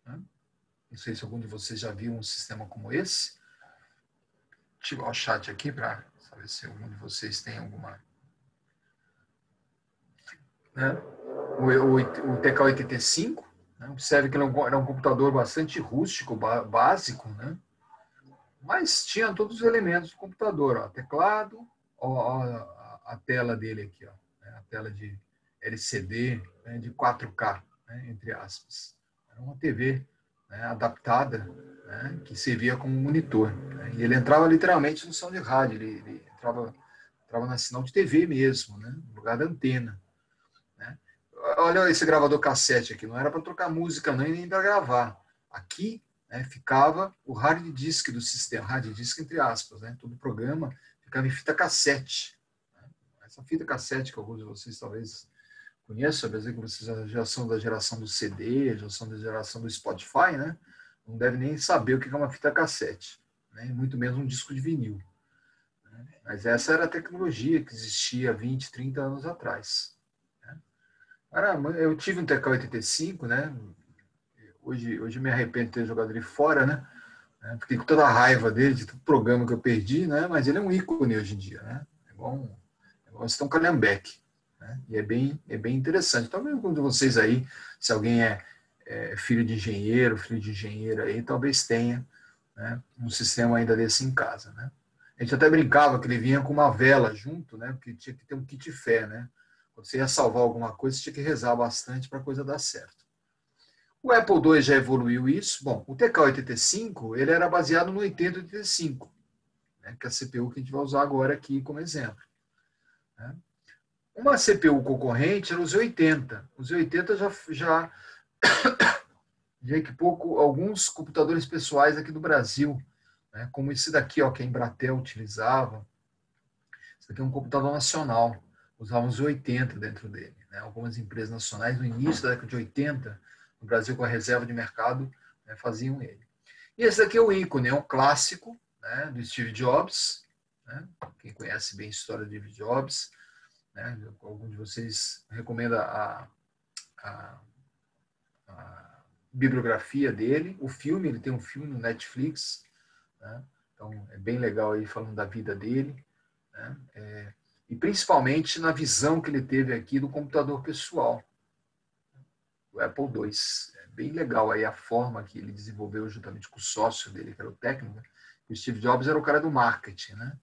Né? Não sei se algum de vocês já viu um sistema como esse. Ativar o chat aqui para saber se algum de vocês tem alguma... Né? O TK-85, né? Observe que ele era um computador bastante rústico, básico, né? Mas tinha todos os elementos do computador, ó, teclado, a tela dele aqui, ó, né? A tela de LCD, né? De 4K, né? Entre aspas. Era uma TV, né? Adaptada, né? Que servia como monitor, né? E ele entrava literalmente no sinal de rádio, ele entrava na sinal de TV mesmo, né? No lugar da antena. Né? Olha esse gravador cassete aqui, não era para trocar música nem para gravar. Aqui, né, ficava o hard disk do sistema, hard disk entre aspas, né? Todo o programa ficava em fita cassete. Né? Essa fita cassete que alguns de vocês talvez conheçam, às vezes que vocês já são da geração do CD, já são da geração do Spotify, né? Não deve nem saber o que é uma fita cassete, né? Muito menos um disco de vinil. Né? Mas essa era a tecnologia que existia 20, 30 anos atrás. Eu tive um TK-85, né? Hoje me arrependo de ter jogado ele fora, né? Fiquei com toda a raiva dele, de todo o programa que eu perdi, né? Mas ele é um ícone hoje em dia, né? É igual um calhambeque, né? E é bem interessante. Talvez algum de vocês aí, se alguém é filho de engenheiro, filho de engenheira aí, talvez tenha, né, um sistema ainda desse em casa, né? A gente até brincava que ele vinha com uma vela junto, né? Porque tinha que ter um kit fé, né? Quando você ia salvar alguma coisa, você tinha que rezar bastante para a coisa dar certo. O Apple II já evoluiu isso. Bom, o TK-85 ele era baseado no 8085, né, que é a CPU que a gente vai usar agora aqui como exemplo. Né? Uma CPU concorrente era o Z80. O Z80 já equipou alguns computadores pessoais aqui do Brasil, né, como esse daqui, ó, que a Embratel utilizava. Esse daqui é um computador nacional. Usavam os 80 dentro dele. Né? Algumas empresas nacionais, no início da década de 80, no Brasil, com a reserva de mercado, né, faziam ele. E esse daqui é o ícone, é um clássico, né, do Steve Jobs, né? Quem conhece bem a história de Steve Jobs, né? Algum de vocês recomenda a bibliografia dele, o filme, ele tem um filme no Netflix, né? Então é bem legal aí falando da vida dele, né? E principalmente na visão que ele teve aqui do computador pessoal, o Apple II. É bem legal aí a forma que ele desenvolveu juntamente com o sócio dele, que era o técnico. O Steve Jobs era o cara do marketing, né?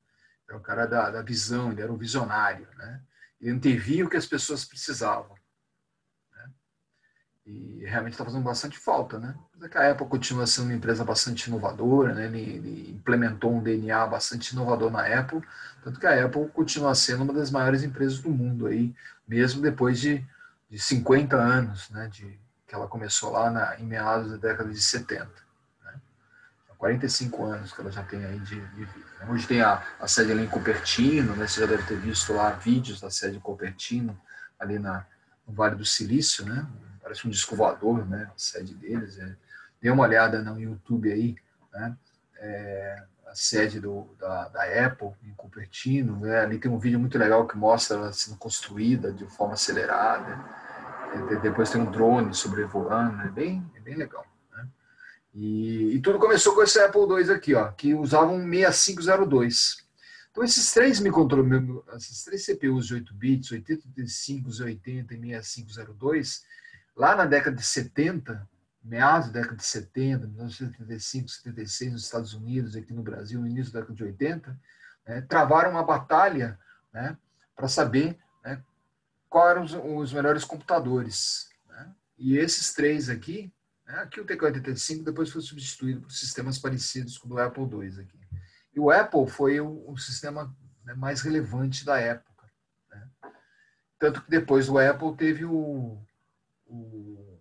Era o cara da visão, ele era o visionário, né? Ele antevia o que as pessoas precisavam. E realmente está fazendo bastante falta, né? A Apple continua sendo uma empresa bastante inovadora, né? Ele implementou um DNA bastante inovador na Apple, tanto que a Apple continua sendo uma das maiores empresas do mundo aí, mesmo depois de 50 anos, né? Que ela começou lá em meados da década de 70. Né? 45 anos que ela já tem aí de vida. Hoje tem a sede ali em Cupertino, né? Você já deve ter visto lá vídeos da sede em Cupertino, ali no Vale do Silício, né? Parece um disco voador, né? A sede deles. Dê uma olhada no YouTube aí, né? A sede da Apple em Cupertino. Né? Ali tem um vídeo muito legal que mostra ela sendo construída de forma acelerada. Depois tem um drone sobrevoando. É bem legal. Né? E tudo começou com esse Apple II aqui, ó, que usava um 6502. Então, esses três microcontroladores, esses três CPUs de 8 bits, 8085, Z80 e 6502, lá na década de 70, meados da década de 70, 1975, 76, nos Estados Unidos, aqui no Brasil, no início da década de 80, né, travaram uma batalha, né, para saber, né, quais eram os melhores computadores. Né? E esses três aqui, né, aqui o TK-85 depois foi substituído por sistemas parecidos com o do Apple II. Aqui. E o Apple foi o sistema, né, mais relevante da época. Né? Tanto que depois do Apple teve o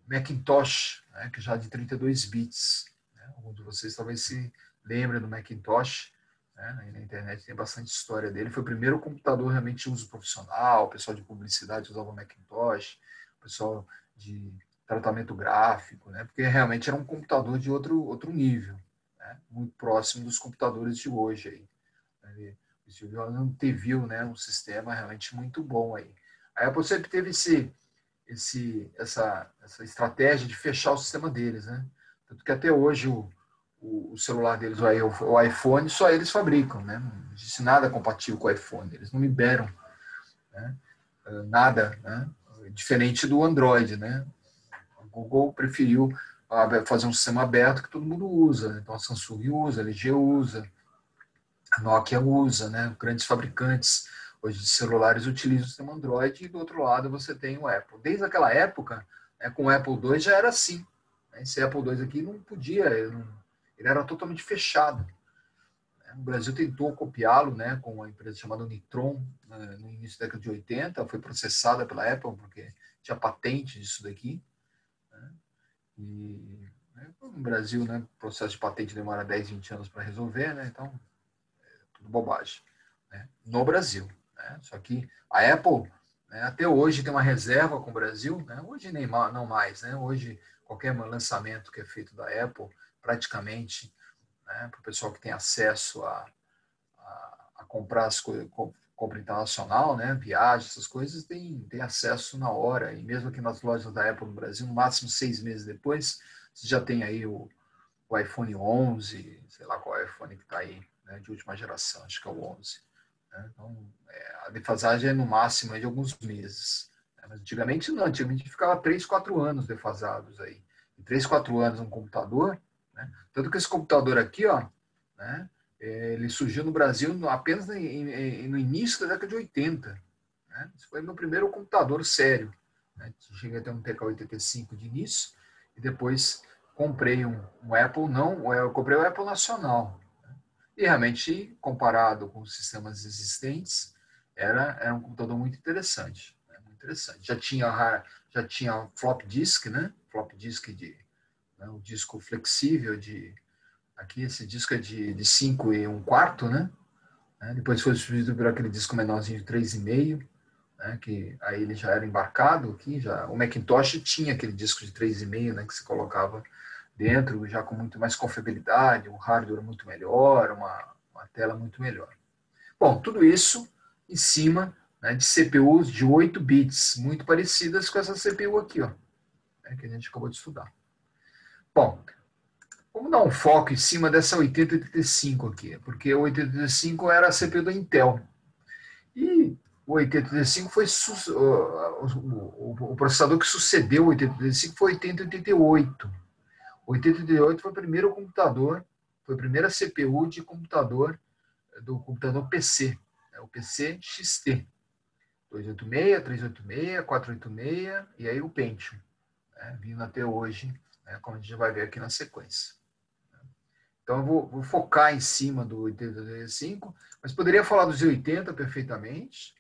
Macintosh, né, que já de 32 bits. Né? Alguns de vocês talvez se lembrem do Macintosh. Né? Aí na internet tem bastante história dele. Foi o primeiro computador realmente de uso profissional. O pessoal de publicidade usava o Macintosh. O pessoal de tratamento gráfico, né? Porque realmente era um computador de outro nível, né? Muito próximo dos computadores de hoje. Aí. O Steve Jobs não teve, né, um sistema realmente muito bom aí. A Apple sempre teve essa estratégia de fechar o sistema deles, né? Tanto que até hoje o celular deles, o iPhone, só eles fabricam, né? Não existe nada compatível com o iPhone, eles não liberam, né? Nada, né? Diferente do Android, né? O Google preferiu fazer um sistema aberto que todo mundo usa, né? Então a Samsung usa, a LG usa, a Nokia usa, né? Grandes fabricantes hoje de celulares utilizam o sistema Android e do outro lado você tem o Apple. Desde aquela época, né, com o Apple II já era assim. Né? Esse Apple II aqui não podia, ele era totalmente fechado. Né? O Brasil tentou copiá-lo, né, com uma empresa chamada Nitron, né, no início da década de 80, foi processada pela Apple porque tinha patente disso daqui. Né? E né, no Brasil, né, o processo de patente demora 10, 20 anos para resolver, né? Então, tudo bobagem. Né? No Brasil. Né? Só que a Apple, né, até hoje tem uma reserva com o Brasil, né? Hoje nem não mais, né? Hoje qualquer lançamento que é feito da Apple, praticamente, né, para o pessoal que tem acesso a comprar as coisas, compra internacional, né, viagem, essas coisas, tem acesso na hora, e mesmo aqui nas lojas da Apple no Brasil, no máximo 6 meses depois, você já tem aí o iPhone 11, sei lá qual é o iPhone que está aí, né, de última geração, acho que é o 11. Né? Então, a defasagem é no máximo de alguns meses. Né? Mas antigamente não, antigamente ficava 3, 4 anos defasados aí. E 3, 4 anos no computador, né? Tanto que esse computador aqui, ó, né, ele surgiu no Brasil apenas no início da década de 80. Né? Esse foi meu primeiro computador sério. Né? Cheguei a ter um TK-85 de início e depois comprei um Apple, não, eu comprei o Apple Nacional. Né? E realmente, comparado com os sistemas existentes, era um computador muito interessante. Né? Muito interessante. Já tinha flop disk, né? Flop disk né? Um disco flexível aqui esse disco é de 5 e 1/4, né? Depois foi substituído por aquele disco menorzinho de 3,5, né? Que aí ele já era embarcado aqui, o Macintosh tinha aquele disco de 3,5, né, que se colocava dentro, já com muito mais confiabilidade, um hardware muito melhor, uma tela muito melhor. Bom, tudo isso em cima, né, de CPUs de 8 bits, muito parecidas com essa CPU aqui, ó, né, que a gente acabou de estudar. Bom, vamos dar um foco em cima dessa 8085 aqui, porque o 8085 era a CPU da Intel. E o 8085 foi o processador que sucedeu o 8085 foi o 8088. O 8088 foi o primeiro computador, foi a primeira CPU de computador, do computador PC, né, o PC XT. 286, 386, 486 e aí o Pentium, né, vindo até hoje, né, como a gente vai ver aqui na sequência. Então eu vou focar em cima do 8085, mas poderia falar dos 80 perfeitamente,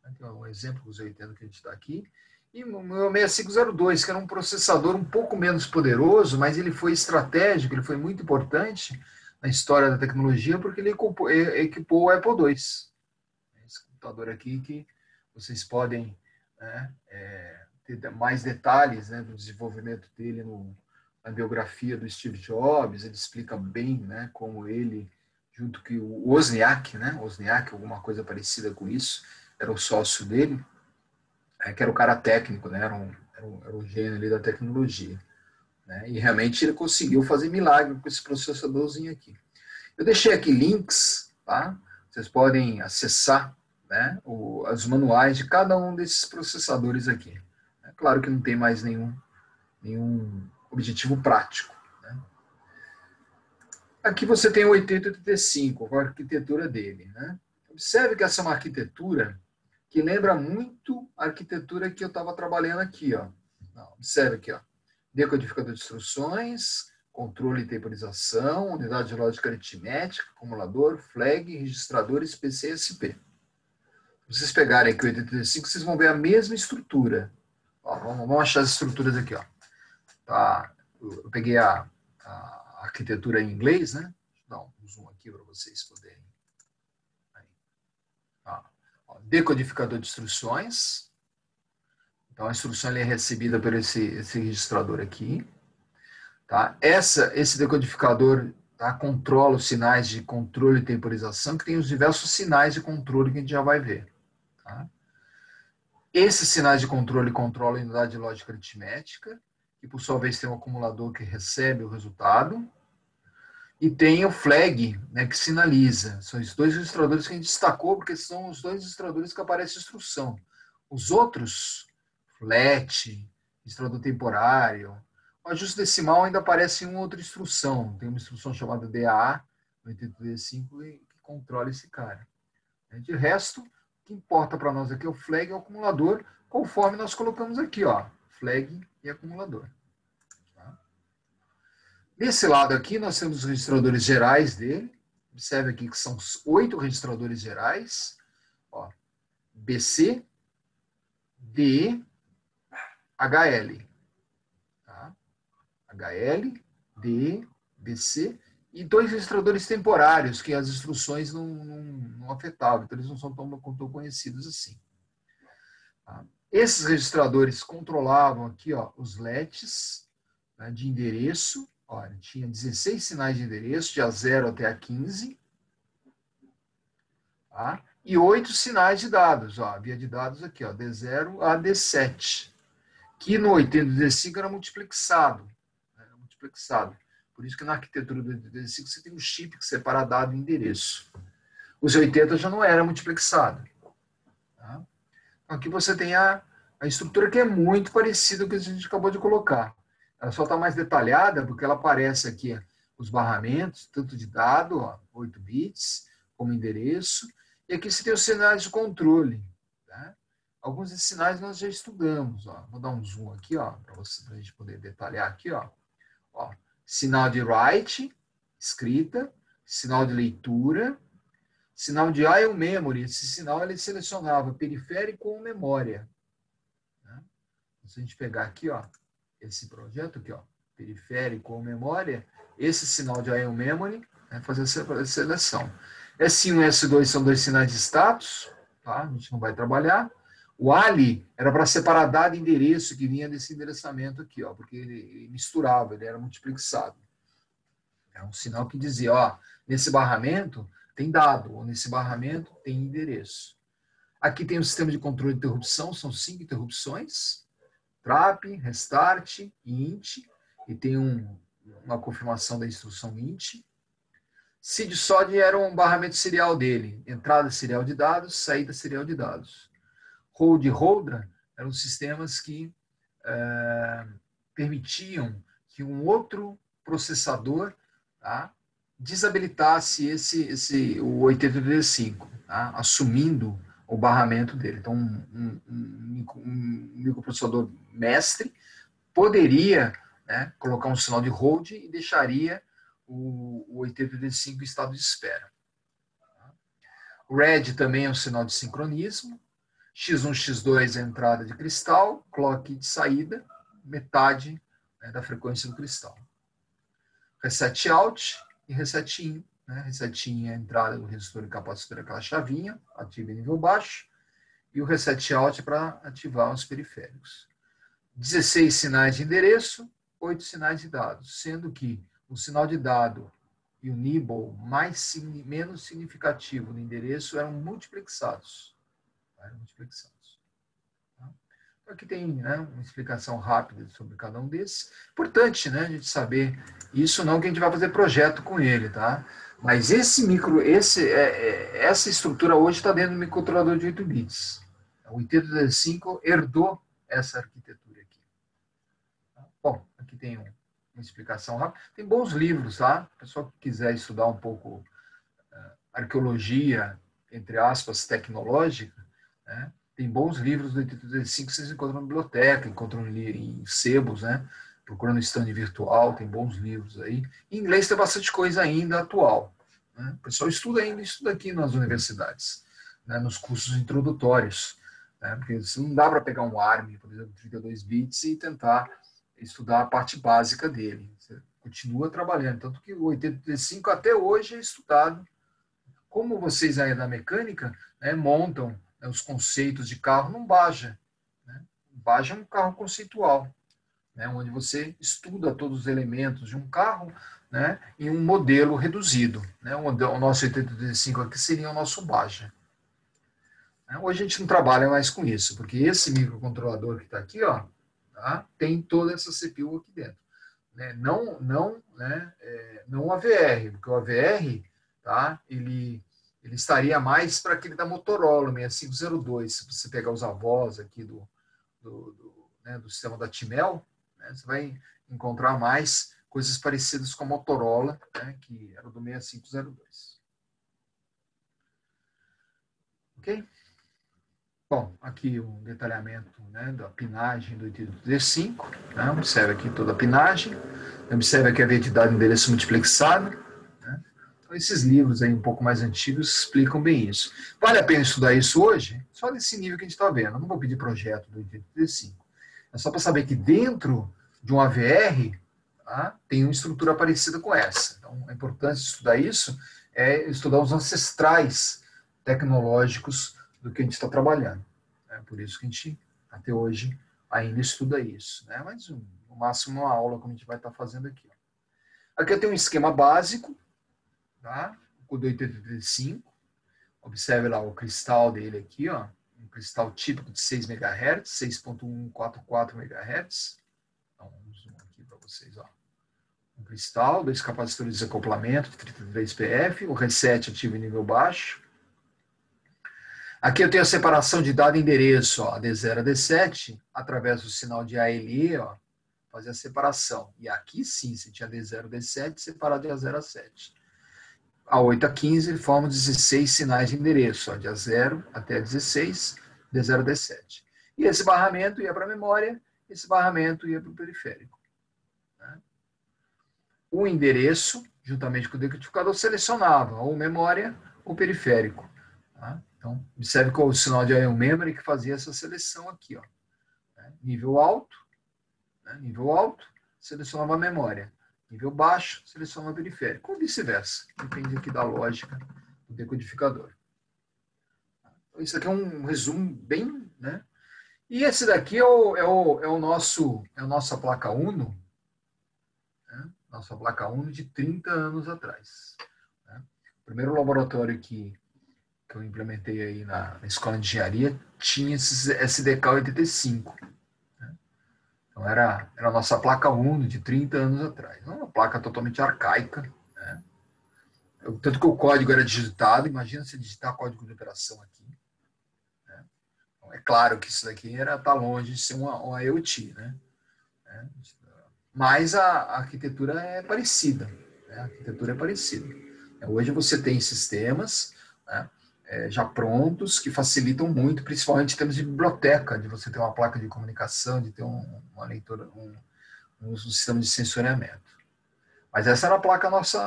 né, que é um exemplo dos 80 que a gente está aqui, e o meu 6502, que era um processador um pouco menos poderoso, mas ele foi estratégico, ele foi muito importante na história da tecnologia, porque ele equipou o Apple II. Esse computador aqui que vocês podem, né, ter mais detalhes, né, do desenvolvimento dele na biografia do Steve Jobs. Ele explica bem, né, como ele, junto com o Wozniak, né, Wozniak, alguma coisa parecida com isso, era o sócio dele, que era o cara técnico, né, era o gênio ali da tecnologia. Né, e realmente ele conseguiu fazer milagre com esse processadorzinho aqui. Eu deixei aqui links, tá? Vocês podem acessar, né, os manuais de cada um desses processadores aqui. É claro que não tem mais nenhum objetivo prático. Né? Aqui você tem o 8085, a arquitetura dele. Né? Observe que essa é uma arquitetura que lembra muito a arquitetura que eu estava trabalhando aqui. Ó. Observe aqui, ó. Decodificador de instruções, controle e temporização, unidade de lógica aritmética, acumulador, flag, registradores, PC e SP. Se vocês pegarem aqui o 85, vocês vão ver a mesma estrutura. Ó, vamos achar as estruturas aqui. Ó. Tá, eu peguei a arquitetura em inglês, né? Deixa eu dar um zoom aqui para vocês poderem. Ó, decodificador de instruções. Então, a instrução é recebida por esse registrador aqui. Tá? Esse decodificador, tá, controla os sinais de controle e temporização, que tem os diversos sinais de controle que a gente já vai ver. Tá? Esses sinais de controle controlam a unidade de lógica aritmética, que por sua vez tem um acumulador que recebe o resultado, e tem o flag, né, que sinaliza. São os dois registradores que a gente destacou, porque são os dois registradores que aparece instrução. Os outros, flat, registrador temporário, o ajuste decimal ainda aparece em uma outra instrução. Tem uma instrução chamada DAA, 85, que controla esse cara. De resto, o que importa para nós aqui é o flag e o acumulador, conforme nós colocamos aqui, ó, flag e acumulador. Tá? Desse lado aqui, nós temos os registradores gerais dele. Observe aqui que são 8 registradores gerais. Ó, BC, DE, HL. Tá? HL, DE, BC, e 2 registradores temporários, que as instruções não afetavam, então eles não são tão conhecidos assim. Tá? Esses registradores controlavam aqui, ó, os LETs, né, de endereço. Olha, tinha 16 sinais de endereço, de A0 até A15, tá? E 8 sinais de dados, ó, via de dados aqui, ó, D0 a D7, que no 8085 era multiplexado. Por isso que na arquitetura do 85 você tem um chip que separa dado e endereço. Os 80 já não era multiplexado. Tá? Então aqui você tem a estrutura que é muito parecida com o que a gente acabou de colocar. Ela só está mais detalhada porque ela aparece aqui os barramentos, tanto de dado, ó, 8 bits, como endereço. E aqui você tem os sinais de controle. Tá? Alguns desses sinais nós já estudamos. Ó. Vou dar um zoom aqui, para a gente poder detalhar aqui. Ó, sinal de write, escrita, sinal de leitura, sinal de I/O memory. Esse sinal ele selecionava periférico ou memória. Né? Se a gente pegar aqui, ó, esse projeto aqui, ó, periférico ou memória, esse sinal de I/O memory, né, fazer essa seleção. S1 e S2 são 2 sinais de status, tá? A gente não vai trabalhar. O ALI era para separar dado e endereço que vinha desse endereçamento aqui, ó, porque ele misturava, ele era multiplexado. É um sinal que dizia, ó, nesse barramento tem dado, ou nesse barramento tem endereço. Aqui tem o sistema de controle de interrupção, são 5 interrupções, trap, restart e int, e tem uma confirmação da instrução int. SID-SOD era um barramento serial dele, entrada serial de dados, saída serial de dados. Hold e Holdra eram sistemas que permitiam que um outro processador, tá, desabilitasse o 8085, tá, assumindo o barramento dele. Então, um microprocessador mestre poderia, né, colocar um sinal de hold e deixaria o 8085 em estado de espera. O RED também é um sinal de sincronismo. X1, X2 é a entrada de cristal, clock de saída, metade, né, da frequência do cristal. Reset out e reset in. Né? Reset in é a entrada do resistor e capacitor, aquela chavinha, ativa em nível baixo. E o reset out é para ativar os periféricos. 16 sinais de endereço, 8 sinais de dados, sendo que o sinal de dado e o nibble menos significativo no endereço eram multiplexados. Então, aqui tem, né, uma explicação rápida sobre cada um desses. Importante, né, a gente saber isso, não que a gente vai fazer projeto com ele, tá? Mas essa estrutura hoje está dentro do microcontrolador de 8 bits. O 8085 herdou essa arquitetura aqui. Bom, aqui tem uma explicação rápida. Tem bons livros, tá? O pessoal que quiser estudar um pouco arqueologia, entre aspas, tecnológica, né? Tem bons livros do 8085 que vocês encontram na biblioteca, encontram em sebos, né? Procurando stand virtual, tem bons livros aí. Em inglês tem bastante coisa ainda atual. Né? O pessoal estuda aqui nas universidades, né? Nos cursos introdutórios. Né? Porque não dá para pegar um ARM, por exemplo, 32 bits e tentar estudar a parte básica dele. Você continua trabalhando. Tanto que o 8085 até hoje é estudado. Como vocês aí da mecânica, né, montam, né, os conceitos de carro num Baja. Né? O Baja é um carro conceitual, né, onde você estuda todos os elementos de um carro, né, em um modelo reduzido. Né? O nosso 8085 aqui seria o nosso Baja. Hoje a gente não trabalha mais com isso, porque esse microcontrolador que está aqui, ó, tá, tem toda essa CPU aqui dentro. Né? Não o AVR, porque o AVR, tá, ele estaria mais para aquele da Motorola, 6502. Se você pegar os avós aqui do sistema da Timel, né, você vai encontrar mais coisas parecidas com a Motorola, né, que era do 6502. Ok? Bom, aqui um detalhamento, né, da pinagem do 8085. Né? Observe aqui toda a pinagem. Observe aqui a identidade do endereço multiplexado. Né? Então, esses livros aí um pouco mais antigos explicam bem isso. Vale a pena estudar isso hoje? Só nesse nível que a gente está vendo. Eu não vou pedir projeto do 8085. É só para saber que dentro de um AVR, tá, tem uma estrutura parecida com essa. Então, a importância de estudar isso é estudar os ancestrais tecnológicos do que a gente está trabalhando. É por isso que a gente, até hoje, ainda estuda isso. Né? Mas, no máximo, uma aula como a gente vai estar fazendo aqui. Aqui eu tenho um esquema básico, tá? O do 8085. Observe lá o cristal dele aqui, ó. Um cristal típico de 6 MHz, 6.144 MHz. Então, vamos zoom aqui para vocês, ó. Um cristal, 2 capacitores de desacoplamento de 33 PF, o reset ativo em nível baixo. Aqui eu tenho a separação de dado e endereço, ó, D0 a D7, através do sinal de ALE, ó, fazer a separação. E aqui sim, se tinha D0 a D7, separado de A0 a 7. A8 a 15 formam 16 sinais de endereço, ó, de A0 até 16, D0 a D7. E esse barramento ia para a memória, esse barramento ia para o periférico. Né? O endereço, juntamente com o decodificador, selecionava ou memória ou periférico. Tá? Então, observe qual é o sinal de IO Memory que fazia essa seleção aqui. Ó. Nível alto, selecionava a memória. Nível baixo, selecionava o periférico. Ou vice-versa. Depende aqui da lógica do decodificador. Então, isso aqui é um resumo bem... Né? E esse daqui é nossa placa Uno. Né? Nossa placa Uno de 30 anos atrás. Né? primeiro laboratório que eu implementei aí na escola de engenharia tinha esses SDK 85. Né? Então era a nossa placa Uno de 30 anos atrás. Não, uma placa totalmente arcaica. Né? Tanto que o código era digitado, imagina se digitar código de operação aqui. Né? Então, é claro que isso daqui está longe de ser uma IoT, né? Mas a arquitetura é parecida. Né? A arquitetura é parecida. Hoje você tem sistemas, né, já prontos que facilitam muito, principalmente em termos de biblioteca, de você ter uma placa de comunicação, de ter uma leitura, um sistema de sensoriamento. Mas essa era a placa nossa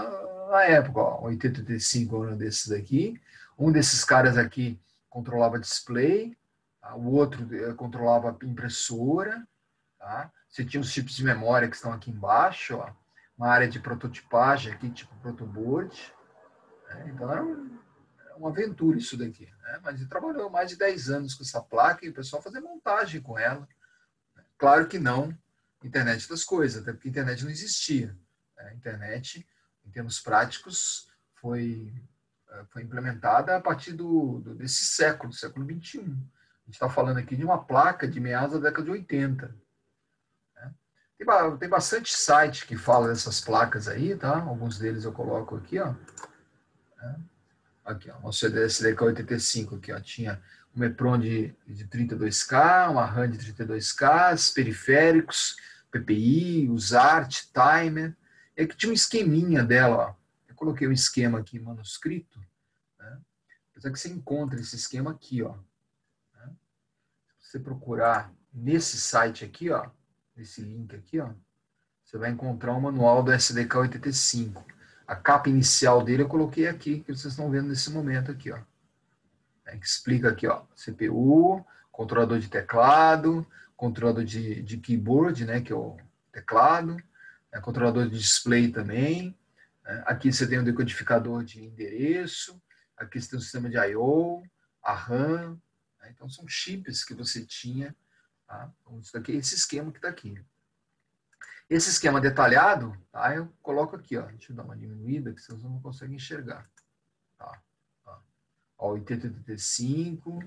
na época, ó, 8085 era um desses daqui. Um desses caras aqui controlava display, tá? O outro controlava impressora. Tá? Você tinha os chips de memória que estão aqui embaixo, ó, uma área de prototipagem aqui, tipo protoboard. Né? Então era uma aventura isso daqui. Né? Mas ele trabalhou mais de 10 anos com essa placa e o pessoal fazia montagem com ela. Claro que não internet das coisas, até porque a internet não existia. A internet, em termos práticos, foi implementada a partir desse século XXI. A gente está falando aqui de uma placa de meados da década de 80. Né? Tem bastante site que fala dessas placas aí, tá? Alguns deles eu coloco aqui, ó. Aqui, ó, nosso SDK 85 aqui, ó, tinha um EPROM de 32K, uma RAM de 32K, periféricos, PPI, USART, timer. E aqui tinha um esqueminha dela, ó. Eu coloquei um esquema aqui manuscrito, né? Apesar que você encontra esse esquema aqui, ó. Né? Se você procurar nesse site aqui, ó, nesse link aqui, ó, você vai encontrar o manual do SDK 85. A capa inicial dele eu coloquei aqui, que vocês estão vendo nesse momento aqui, ó. Que explica aqui, ó, CPU, controlador de teclado, controlador de keyboard, né, que é o teclado, controlador de display também. Né? Aqui você tem o decodificador de endereço, aqui você tem o sistema de I/O, a RAM. Né? Então são chips que você tinha. Tá? Então, isso daqui é esse esquema que está aqui. Esse esquema detalhado, tá? Eu coloco aqui, ó. Deixa eu dar uma diminuída, que vocês não conseguem enxergar. Tá? Ó, 8085,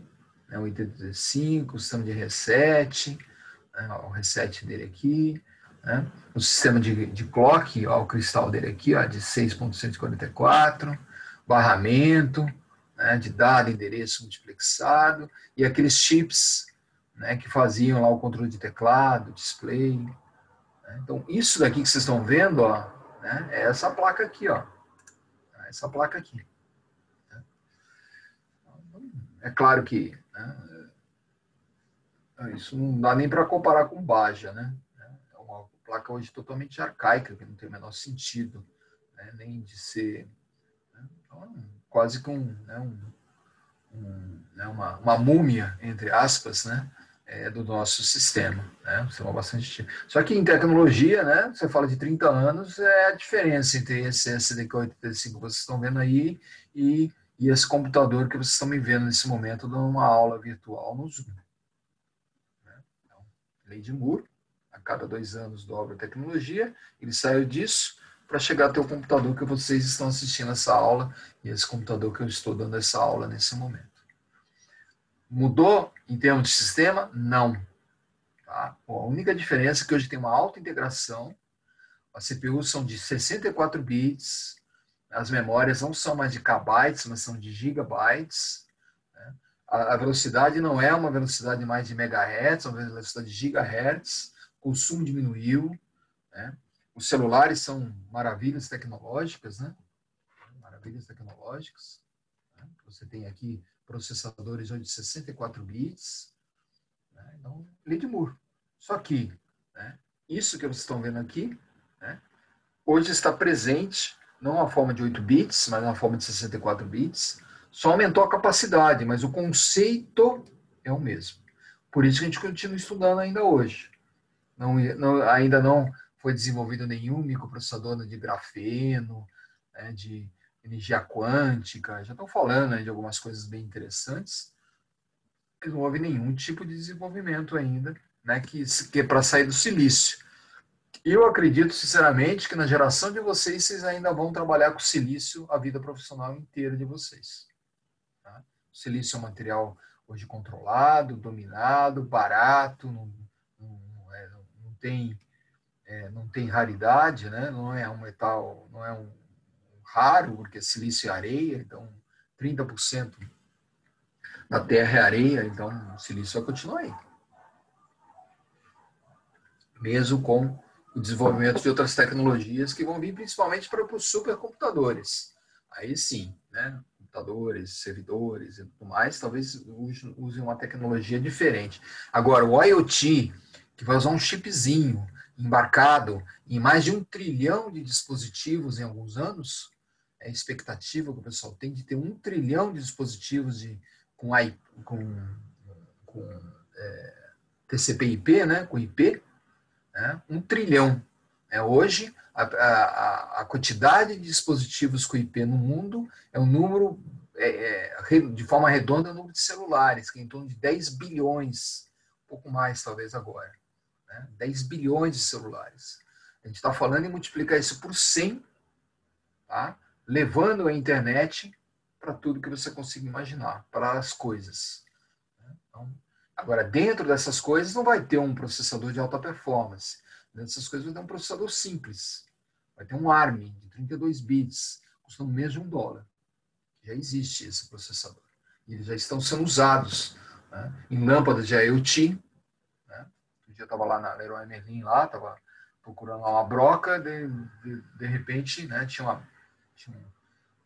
né? 8085, o sistema de reset, né? Ó, o reset dele aqui, né? O sistema de clock, ó, o cristal dele aqui, ó, de 6.144, barramento, né? De dado, endereço multiplexado, e aqueles chips, né? Que faziam lá o controle de teclado, display. Então, isso daqui que vocês estão vendo, ó, né, é essa placa aqui, ó. Essa placa aqui. É claro que, né, isso não dá nem para comparar com Baja, né? É uma placa hoje totalmente arcaica, que não tem o menor sentido, né, nem de ser, né, então, quase que uma múmia, entre aspas, né? Do nosso sistema, né? Um sistema bastante. Só que em tecnologia, né? Você fala de 30 anos, é a diferença entre esse SDK 85 que vocês estão vendo aí e esse computador que vocês estão me vendo nesse momento numa aula virtual no Zoom. Né? Então, lei de Moore, a cada 2 anos dobra a tecnologia, ele saiu disso para chegar até o computador que vocês estão assistindo essa aula e esse computador que eu estou dando essa aula nesse momento. Mudou em termos de sistema? Não. Tá? A única diferença é que hoje tem uma alta integração, as CPUs são de 64 bits, as memórias não são mais de kbytes, mas são de gigabytes. Né? A velocidade não é uma velocidade mais de megahertz, é uma velocidade de gigahertz, o consumo diminuiu. Né? Os celulares são maravilhas tecnológicas, né? Maravilhas tecnológicas. Né? Você tem aqui processadores hoje de 64 bits. Né? Então, lei de Moore. Só que, né, isso que vocês estão vendo aqui, né, hoje está presente, não na forma de 8 bits, mas na forma de 64 bits. Só aumentou a capacidade, mas o conceito é o mesmo. Por isso que a gente continua estudando ainda hoje. Ainda não foi desenvolvido nenhum microprocessador de grafeno, né, de energia quântica. Já estão falando, né, de algumas coisas bem interessantes. Não houve nenhum tipo de desenvolvimento ainda, né, que é para sair do silício. Eu acredito, sinceramente, que na geração de vocês, vocês ainda vão trabalhar com silício a vida profissional inteira de vocês. Tá? O silício é um material hoje controlado, dominado, barato, não tem raridade, né? Não é um metal, não é um raro, porque silício é areia, então 30% da terra é areia, então o silício vai continuar aí. Mesmo com o desenvolvimento de outras tecnologias que vão vir principalmente para os supercomputadores. Aí sim, né? Computadores, servidores e tudo mais, talvez usem uma tecnologia diferente. Agora, o IoT, que vai usar um chipzinho embarcado em mais de 1 trilhão de dispositivos em alguns anos, é a expectativa que o pessoal tem de ter 1 trilhão de dispositivos com TCP/IP, né? Com IP, né? 1 trilhão. Hoje, a quantidade de dispositivos com IP no mundo é um número, de forma redonda, o número de celulares, que é em torno de 10 bilhões, um pouco mais talvez agora. Né? 10 bilhões de celulares. A gente está falando em multiplicar isso por 100, tá? Levando a internet para tudo que você consiga imaginar, para as coisas. Então, agora, dentro dessas coisas não vai ter um processador de alta performance. Dentro dessas coisas vai ter um processador simples. Vai ter um ARM de 32 bits, custando menos de $1. Já existe esse processador. E eles já estão sendo usados, né, em lâmpadas de IoT. Né? Um dia eu estava lá na Leroy Merlin, lá, estava procurando uma broca, de repente, né, tinha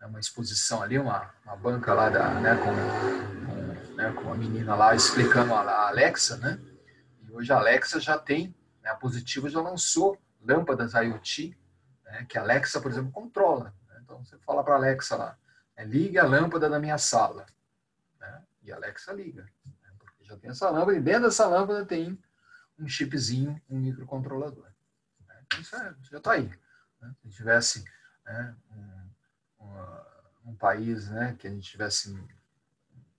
uma exposição ali, uma banca lá com a menina lá explicando a Alexa, né? E hoje a Alexa já tem, né, a Positivo já lançou lâmpadas IoT, né, que a Alexa, por exemplo, controla. Né? Então você fala para a Alexa lá, ligue a lâmpada da minha sala, né? E a Alexa liga, né? Porque já tem essa lâmpada e dentro dessa lâmpada tem um chipzinho, um microcontrolador. Né? Então isso já está aí. Né? Se tivesse, né, um país, né, que a gente tivesse um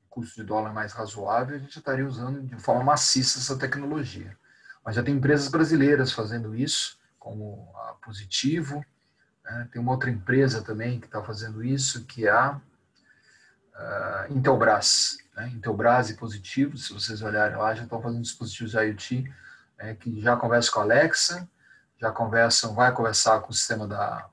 custo de dólar mais razoável, a gente estaria usando de forma maciça essa tecnologia. Mas já tem empresas brasileiras fazendo isso, como a Positivo, né? Tem uma outra empresa também que está fazendo isso, que é a Intelbras. Né? Intelbras e Positivo, se vocês olharem lá, já estão fazendo dispositivos de IoT, que já conversam com a Alexa, vai conversar com o sistema da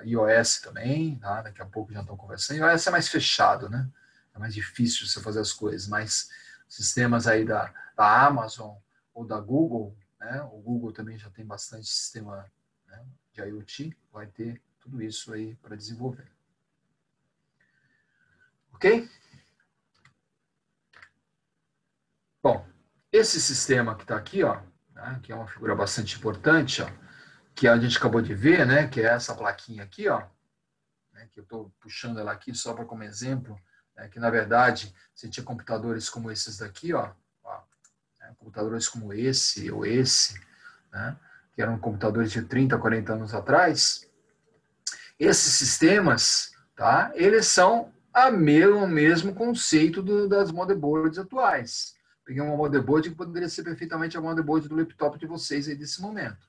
iOS também, tá? Daqui a pouco já estão conversando. iOS é mais fechado, né? É mais difícil você fazer as coisas, mas sistemas aí da Amazon ou da Google, né? O Google também já tem bastante sistema, né, de IoT, vai ter tudo isso aí para desenvolver. Ok? Bom, esse sistema que está aqui, ó, né, que é uma figura bastante importante, ó, que a gente acabou de ver, né, que é essa plaquinha aqui, ó, né, que eu estou puxando ela aqui só para como exemplo, né, que na verdade você tinha computadores como esses daqui, ó, né, computadores como esse ou esse, né, que eram computadores de 30, 40 anos atrás. Esses sistemas, tá, eles são o mesmo conceito das motherboards atuais. Peguei uma motherboard que poderia ser perfeitamente a motherboard do laptop de vocês aí desse momento.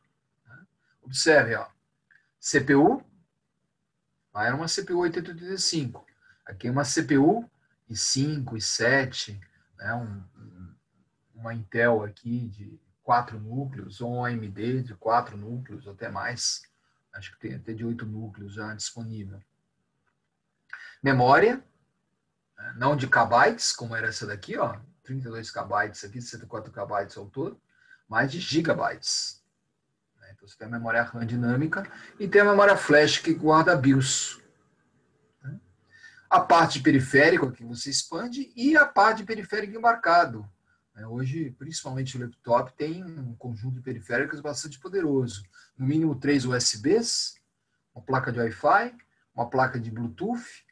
Observe, ó, CPU, era uma CPU 8085. Aqui é uma CPU i5, i7, né, uma Intel aqui de 4 núcleos, ou um AMD de 4 núcleos, ou até mais. Acho que tem até de 8 núcleos já disponível. Memória, né, não de kbytes, como era essa daqui, ó, 32 kbytes aqui, 64 kbytes ao todo, mas de gigabytes. Então, você tem a memória RAM dinâmica e tem a memória flash que guarda BIOS. A parte periférica que você expande e a parte periférica embarcado. Hoje, principalmente o laptop, tem um conjunto de periféricos bastante poderoso. No mínimo 3 USBs, uma placa de Wi-Fi, uma placa de Bluetooth,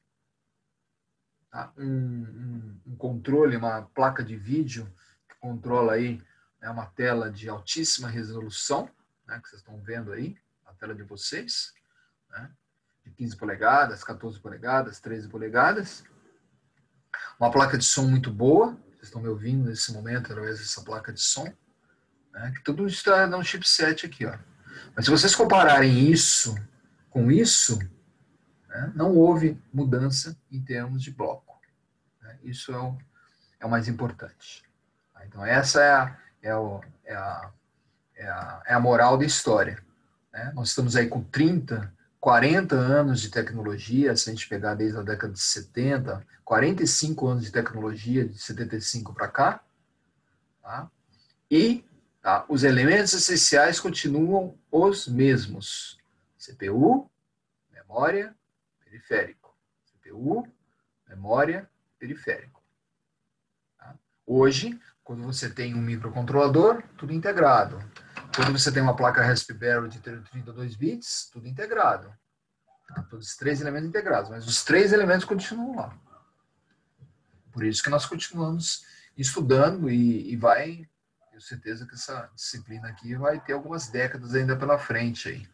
tá? Um controle, uma placa de vídeo que controla aí, né, uma tela de altíssima resolução, né, que vocês estão vendo aí, a tela de vocês, né, de 15 polegadas, 14 polegadas, 13 polegadas. Uma placa de som muito boa, vocês estão me ouvindo nesse momento através dessa placa de som, né, que tudo está no chipset aqui, ó. Mas se vocês compararem isso com isso, né, não houve mudança em termos de bloco. Né? Isso é o mais importante. Então, essa é a moral da história. Né? Nós estamos aí com 30, 40 anos de tecnologia, se a gente pegar desde a década de 70, 45 anos de tecnologia, de 75 para cá, tá? E os elementos essenciais continuam os mesmos. CPU, memória, periférico. CPU, memória, periférico. Tá? Hoje, quando você tem um microcontrolador, tudo integrado. Quando você tem uma placa Raspberry de 32 bits, tudo integrado. Tá? Todos os 3 elementos integrados, mas os 3 elementos continuam lá. Por isso que nós continuamos estudando e vai... Tenho certeza que essa disciplina aqui vai ter algumas décadas ainda pela frente aí.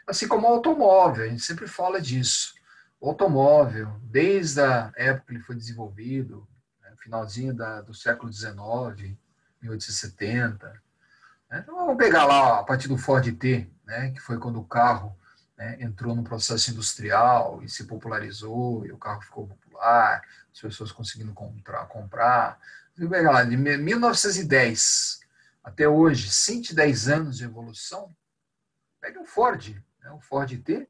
Assim como o automóvel, a gente sempre fala disso. O automóvel, desde a época que ele foi desenvolvido, né, finalzinho do século XIX, 1870. Né, então vamos pegar lá a partir do Ford T, né, que foi quando o carro, né, entrou no processo industrial e se popularizou, e o carro ficou popular, as pessoas conseguindo comprar. Vamos pegar lá, de 1910 até hoje, 110 anos de evolução. Pegue um Ford, né, o Ford T,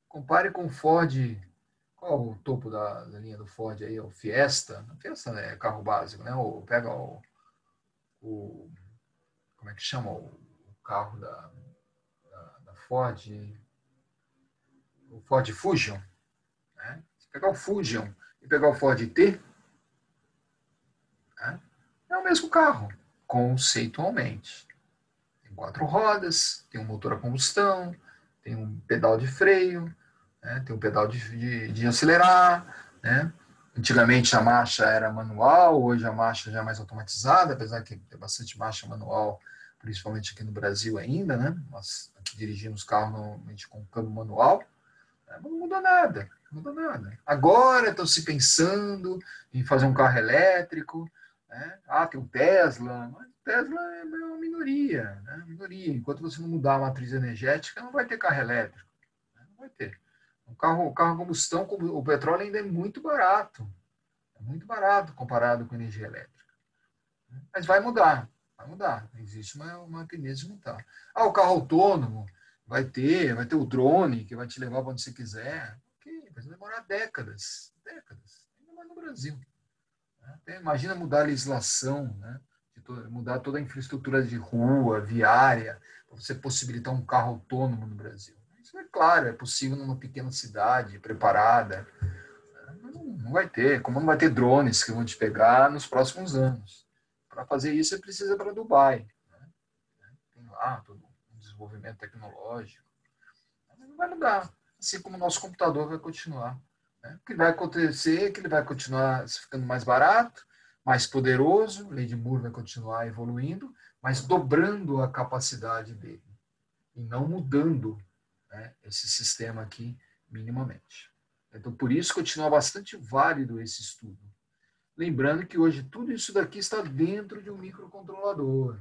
compare com o Ford. Qual é o topo da linha do Ford aí? O Fiesta. O Fiesta é carro básico, né? Ou pega como é que chama o carro da Ford? O Ford Fusion. Né? Se pegar o Fusion e pegar o Ford T, né? É o mesmo carro, conceitualmente. Tem 4 rodas, tem um motor a combustão, tem um pedal de freio, né? Tem um pedal de acelerar. Né? Antigamente a marcha era manual, hoje a marcha já é mais automatizada, apesar que tem bastante marcha manual, principalmente aqui no Brasil ainda. Né? Nós aqui dirigimos carro normalmente com câmbio manual. Né? Não muda nada, não muda nada. Agora estão se pensando em fazer um carro elétrico. Né? Tem o Tesla, mas o Tesla é uma minoria, né? Minoria. Enquanto você não mudar a matriz energética, não vai ter carro elétrico. Né? Não vai ter. O carro a combustão, o petróleo ainda é muito barato. É muito barato comparado com energia elétrica. Mas vai mudar, vai mudar. Existe uma tendência de mudar. O carro autônomo vai ter o drone que vai te levar para onde você quiser. Ok, vai demorar décadas. Ainda mais no Brasil. Imagina mudar a legislação, né? Mudar toda a infraestrutura de rua, viária, para você possibilitar um carro autônomo no Brasil. Isso é claro, é possível numa pequena cidade, preparada. Não vai ter, como não vai ter drones que vão te pegar nos próximos anos. Para fazer isso, você precisa ir para Dubai. Né? Tem lá todo um desenvolvimento tecnológico. Mas não vai mudar, assim como o nosso computador vai continuar. Né? O que vai acontecer é que ele vai continuar ficando mais barato, mais poderoso, a lei de Moore vai continuar evoluindo, mas dobrando a capacidade dele e não mudando, né, esse sistema aqui minimamente. Então, por isso continua bastante válido esse estudo. Lembrando que hoje tudo isso daqui está dentro de um microcontrolador.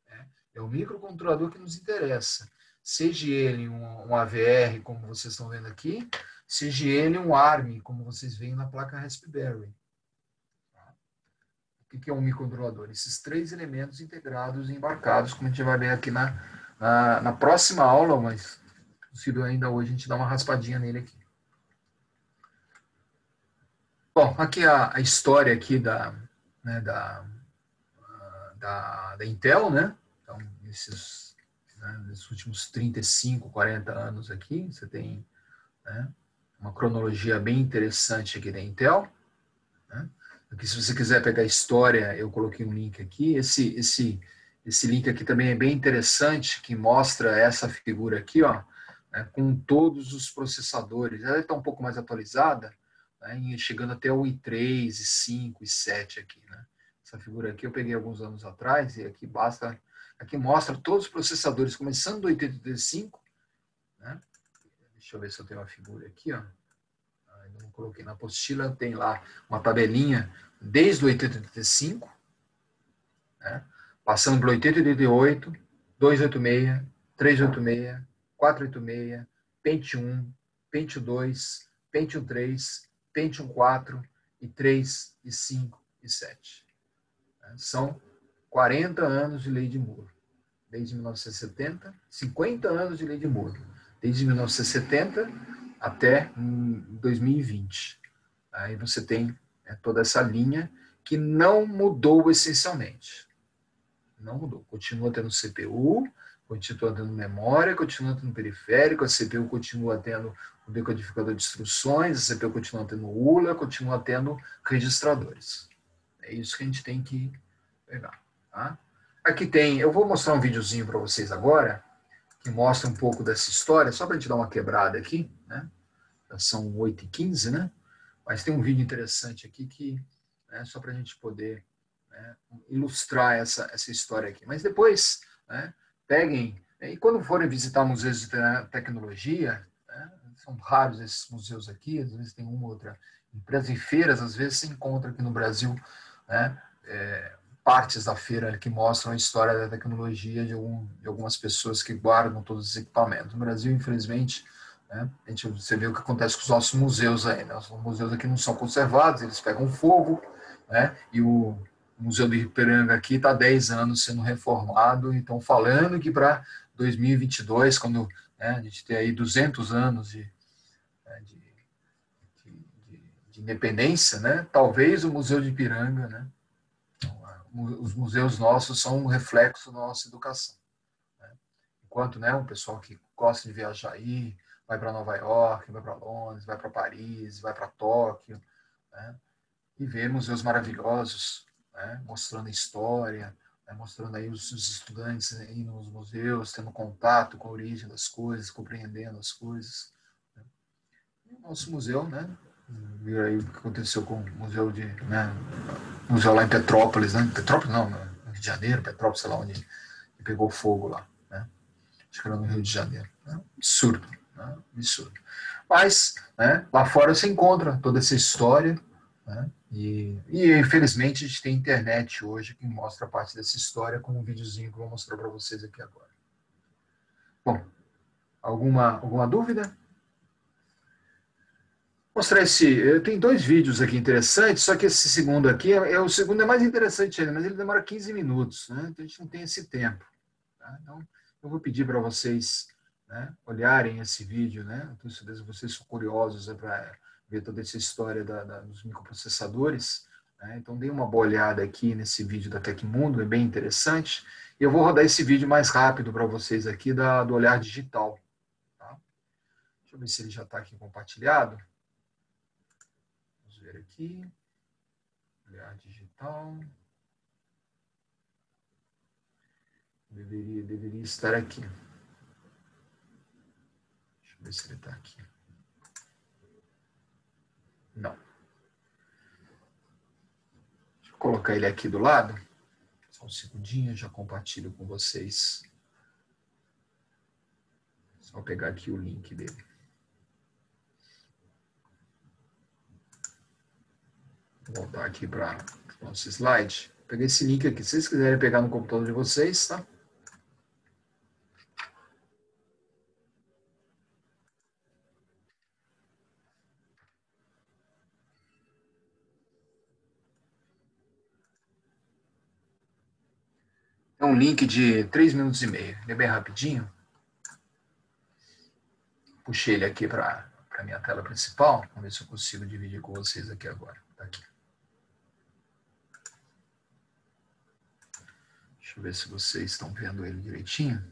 Né? É o microcontrolador que nos interessa. Seja ele um AVR, como vocês estão vendo aqui, seja ele um ARM, como vocês veem na placa Raspberry. O que é um microcontrolador? Esses 3 elementos integrados e embarcados, como a gente vai ver aqui na próxima aula, mas possível ainda hoje a gente dá uma raspadinha nele aqui. Bom, aqui a história aqui da Intel, né? Então, nesses últimos 35, 40 anos aqui, você tem, né, uma cronologia bem interessante aqui da Intel. Né? Aqui, se você quiser pegar a história, eu coloquei um link aqui. Esse link aqui também é bem interessante, que mostra essa figura aqui, ó, né, com todos os processadores. Ela está um pouco mais atualizada, né, chegando até o i3, i5, i7 aqui. Né? Essa figura aqui eu peguei alguns anos atrás, e aqui mostra todos os processadores, começando do 8085. Né? Deixa eu ver se eu tenho uma figura aqui, ó. Não coloquei na apostila, tem lá uma tabelinha desde o 8085, né, passando pelo 8088, 286 386, 486, Pentium, Pentium 2, Pentium 3, Pentium 4 e 3, e 5 e 7. São 40 anos de lei de Moore. Desde 1970, 50 anos de lei de Moore. Desde 1970 até 2020. Aí você tem toda essa linha que não mudou essencialmente. Não mudou. Continua tendo CPU, continua tendo memória, continua tendo periférico, a CPU continua tendo o decodificador de instruções, a CPU continua tendo ULA, continua tendo registradores. É isso que a gente tem que pegar. Tá? Aqui tem, eu vou mostrar um videozinho para vocês agora, que mostra um pouco dessa história, só para a gente dar uma quebrada aqui, né? Já são 8h15, né? Mas tem um vídeo interessante aqui que, só para a gente poder ilustrar essa história aqui. Mas depois, peguem, e quando forem visitar museus de tecnologia, são raros esses museus aqui, às vezes tem uma ou outra empresa, em feiras, às vezes se encontra aqui no Brasil, partes da feira que mostram a história da tecnologia de algumas pessoas que guardam todos os equipamentos. No Brasil, infelizmente, você vê o que acontece com os nossos museus aí. Os museus aqui não são conservados, eles pegam fogo, e o Museu do Ipiranga aqui está há 10 anos sendo reformado, e estão falando que para 2022, quando a gente tem aí 200 anos de independência, talvez o Museu de Ipiranga, os museus nossos são um reflexo da nossa educação. Enquanto o pessoal que gosta de viajar aí, vai para Nova York, vai para Londres, vai para Paris, vai para Tóquio, e vê museus maravilhosos, mostrando a história, mostrando aí os estudantes aí nos museus, tendo contato com a origem das coisas, compreendendo as coisas. E o nosso museu, viu aí o que aconteceu com o museu museu lá em Petrópolis, Petrópolis não, no Rio de Janeiro, Petrópolis, sei lá onde pegou fogo lá, acho que era no Rio de Janeiro. Absurdo, absurdo. Mas, lá fora você encontra toda essa história, e infelizmente a gente tem internet hoje que mostra parte dessa história com um videozinho que eu vou mostrar para vocês aqui agora. Bom, alguma dúvida? Mostrar tem 2 vídeos aqui interessantes, só que esse segundo aqui, o segundo é mais interessante ainda, mas ele demora 15 minutos, então a gente não tem esse tempo. Tá? Então, eu vou pedir para vocês olharem esse vídeo, então, se vocês são curiosos para ver toda essa história dos microprocessadores, então deem uma boa olhada aqui nesse vídeo da Tecmundo, é bem interessante. E eu vou rodar esse vídeo mais rápido para vocês aqui do Olhar Digital. Tá? Deixa eu ver se ele já está aqui compartilhado. Vamos ver aqui. Olhar Digital. Deveria estar aqui. Deixa eu ver se ele está aqui. Não. Deixa eu colocar ele aqui do lado. Só um segundinho, já compartilho com vocês. Só pegar aqui o link dele. Vou voltar aqui para o nosso slide. Peguei esse link aqui. Se vocês quiserem pegar no computador de vocês, tá? É um link de 3 minutos e meio. Ele é bem rapidinho. Puxei ele aqui para a minha tela principal. Vamos ver se eu consigo dividir com vocês aqui agora. Tá aqui. Deixa eu ver se vocês estão vendo ele direitinho.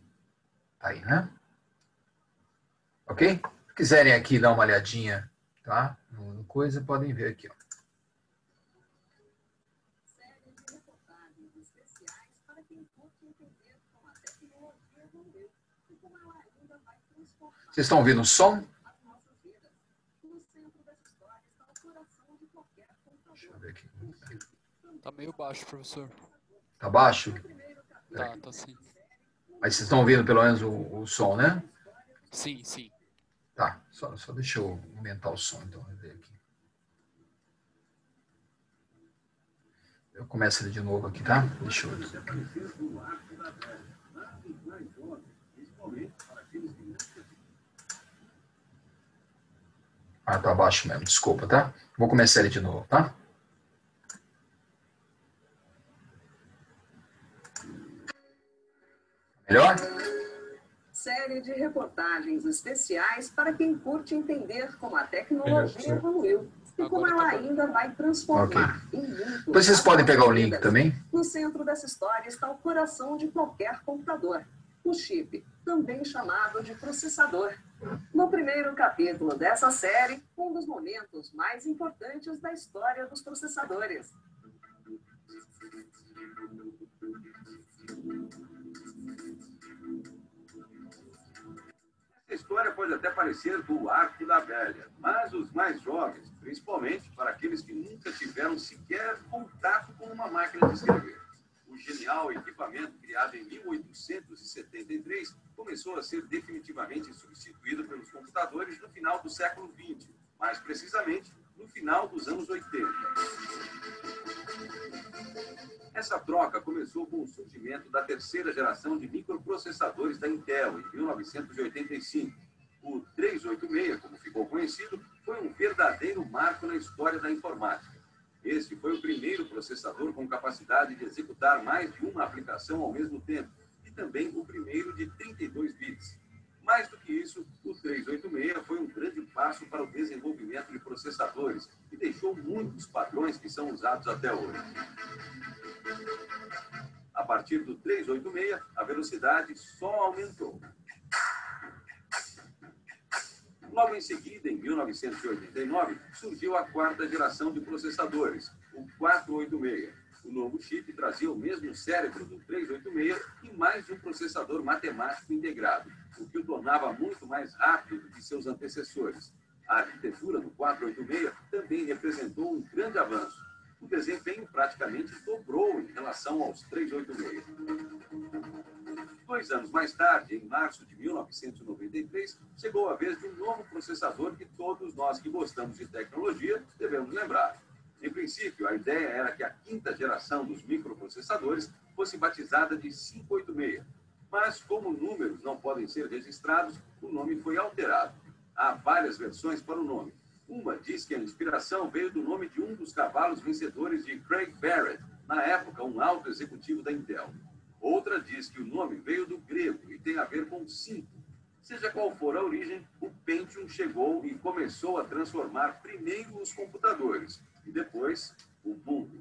Tá aí, né? Ok? Se quiserem aqui dar uma olhadinha, tá? No coisa, podem ver aqui, ó. Vocês estão ouvindo o som? Deixa eu ver aqui. Tá meio baixo, professor. Tá baixo? Tá sim. Mas vocês estão ouvindo pelo menos o som, né? Sim, sim. Tá, só deixa eu aumentar o som, então. Vou ver aqui. Eu começo ele de novo aqui, tá? Deixa eu... Ah, tá baixo mesmo, desculpa, tá? Vou começar ele de novo, tá? Melhor? Série de reportagens especiais para quem curte entender como a tecnologia evoluiu e como ela ainda vai transformar em muito. Depois vocês podem pegar o link também. No centro dessa história está o coração de qualquer computador, o chip, também chamado de processador. No primeiro capítulo dessa série, um dos momentos mais importantes da história dos processadores. A história pode até parecer do arco da velha, mas os mais jovens, principalmente para aqueles que nunca tiveram sequer contato com uma máquina de escrever. O genial equipamento criado em 1873 começou a ser definitivamente substituído pelos computadores no final do século XX, mais precisamente no final dos anos 80. Essa troca começou com o surgimento da terceira geração de microprocessadores da Intel, em 1985. O 386, como ficou conhecido, foi um verdadeiro marco na história da informática. Este foi o primeiro processador com capacidade de executar mais de uma aplicação ao mesmo tempo, e também o primeiro de 32 bits. Mais do que isso, o 386 foi um grande passo para o desenvolvimento de processadores e deixou muitos padrões que são usados até hoje. A partir do 386, a velocidade só aumentou. Logo em seguida, em 1989, surgiu a quarta geração de processadores, o 486. O novo chip trazia o mesmo cérebro do 386 e mais um processador matemático integrado, o que o tornava muito mais rápido do que seus antecessores. A arquitetura do 486 também representou um grande avanço. O desempenho praticamente dobrou em relação aos 386. 2 anos mais tarde, em março de 1993, chegou a vez de um novo processador que todos nós que gostamos de tecnologia devemos lembrar. Em princípio, a ideia era que a quinta geração dos microprocessadores fosse batizada de 586. Mas, como números não podem ser registrados, o nome foi alterado. Há várias versões para o nome. Uma diz que a inspiração veio do nome de um dos cavalos vencedores de Craig Barrett, na época um alto executivo da Intel. Outra diz que o nome veio do grego e tem a ver com 5. Seja qual for a origem, o Pentium chegou e começou a transformar primeiro os computadores e depois o mundo.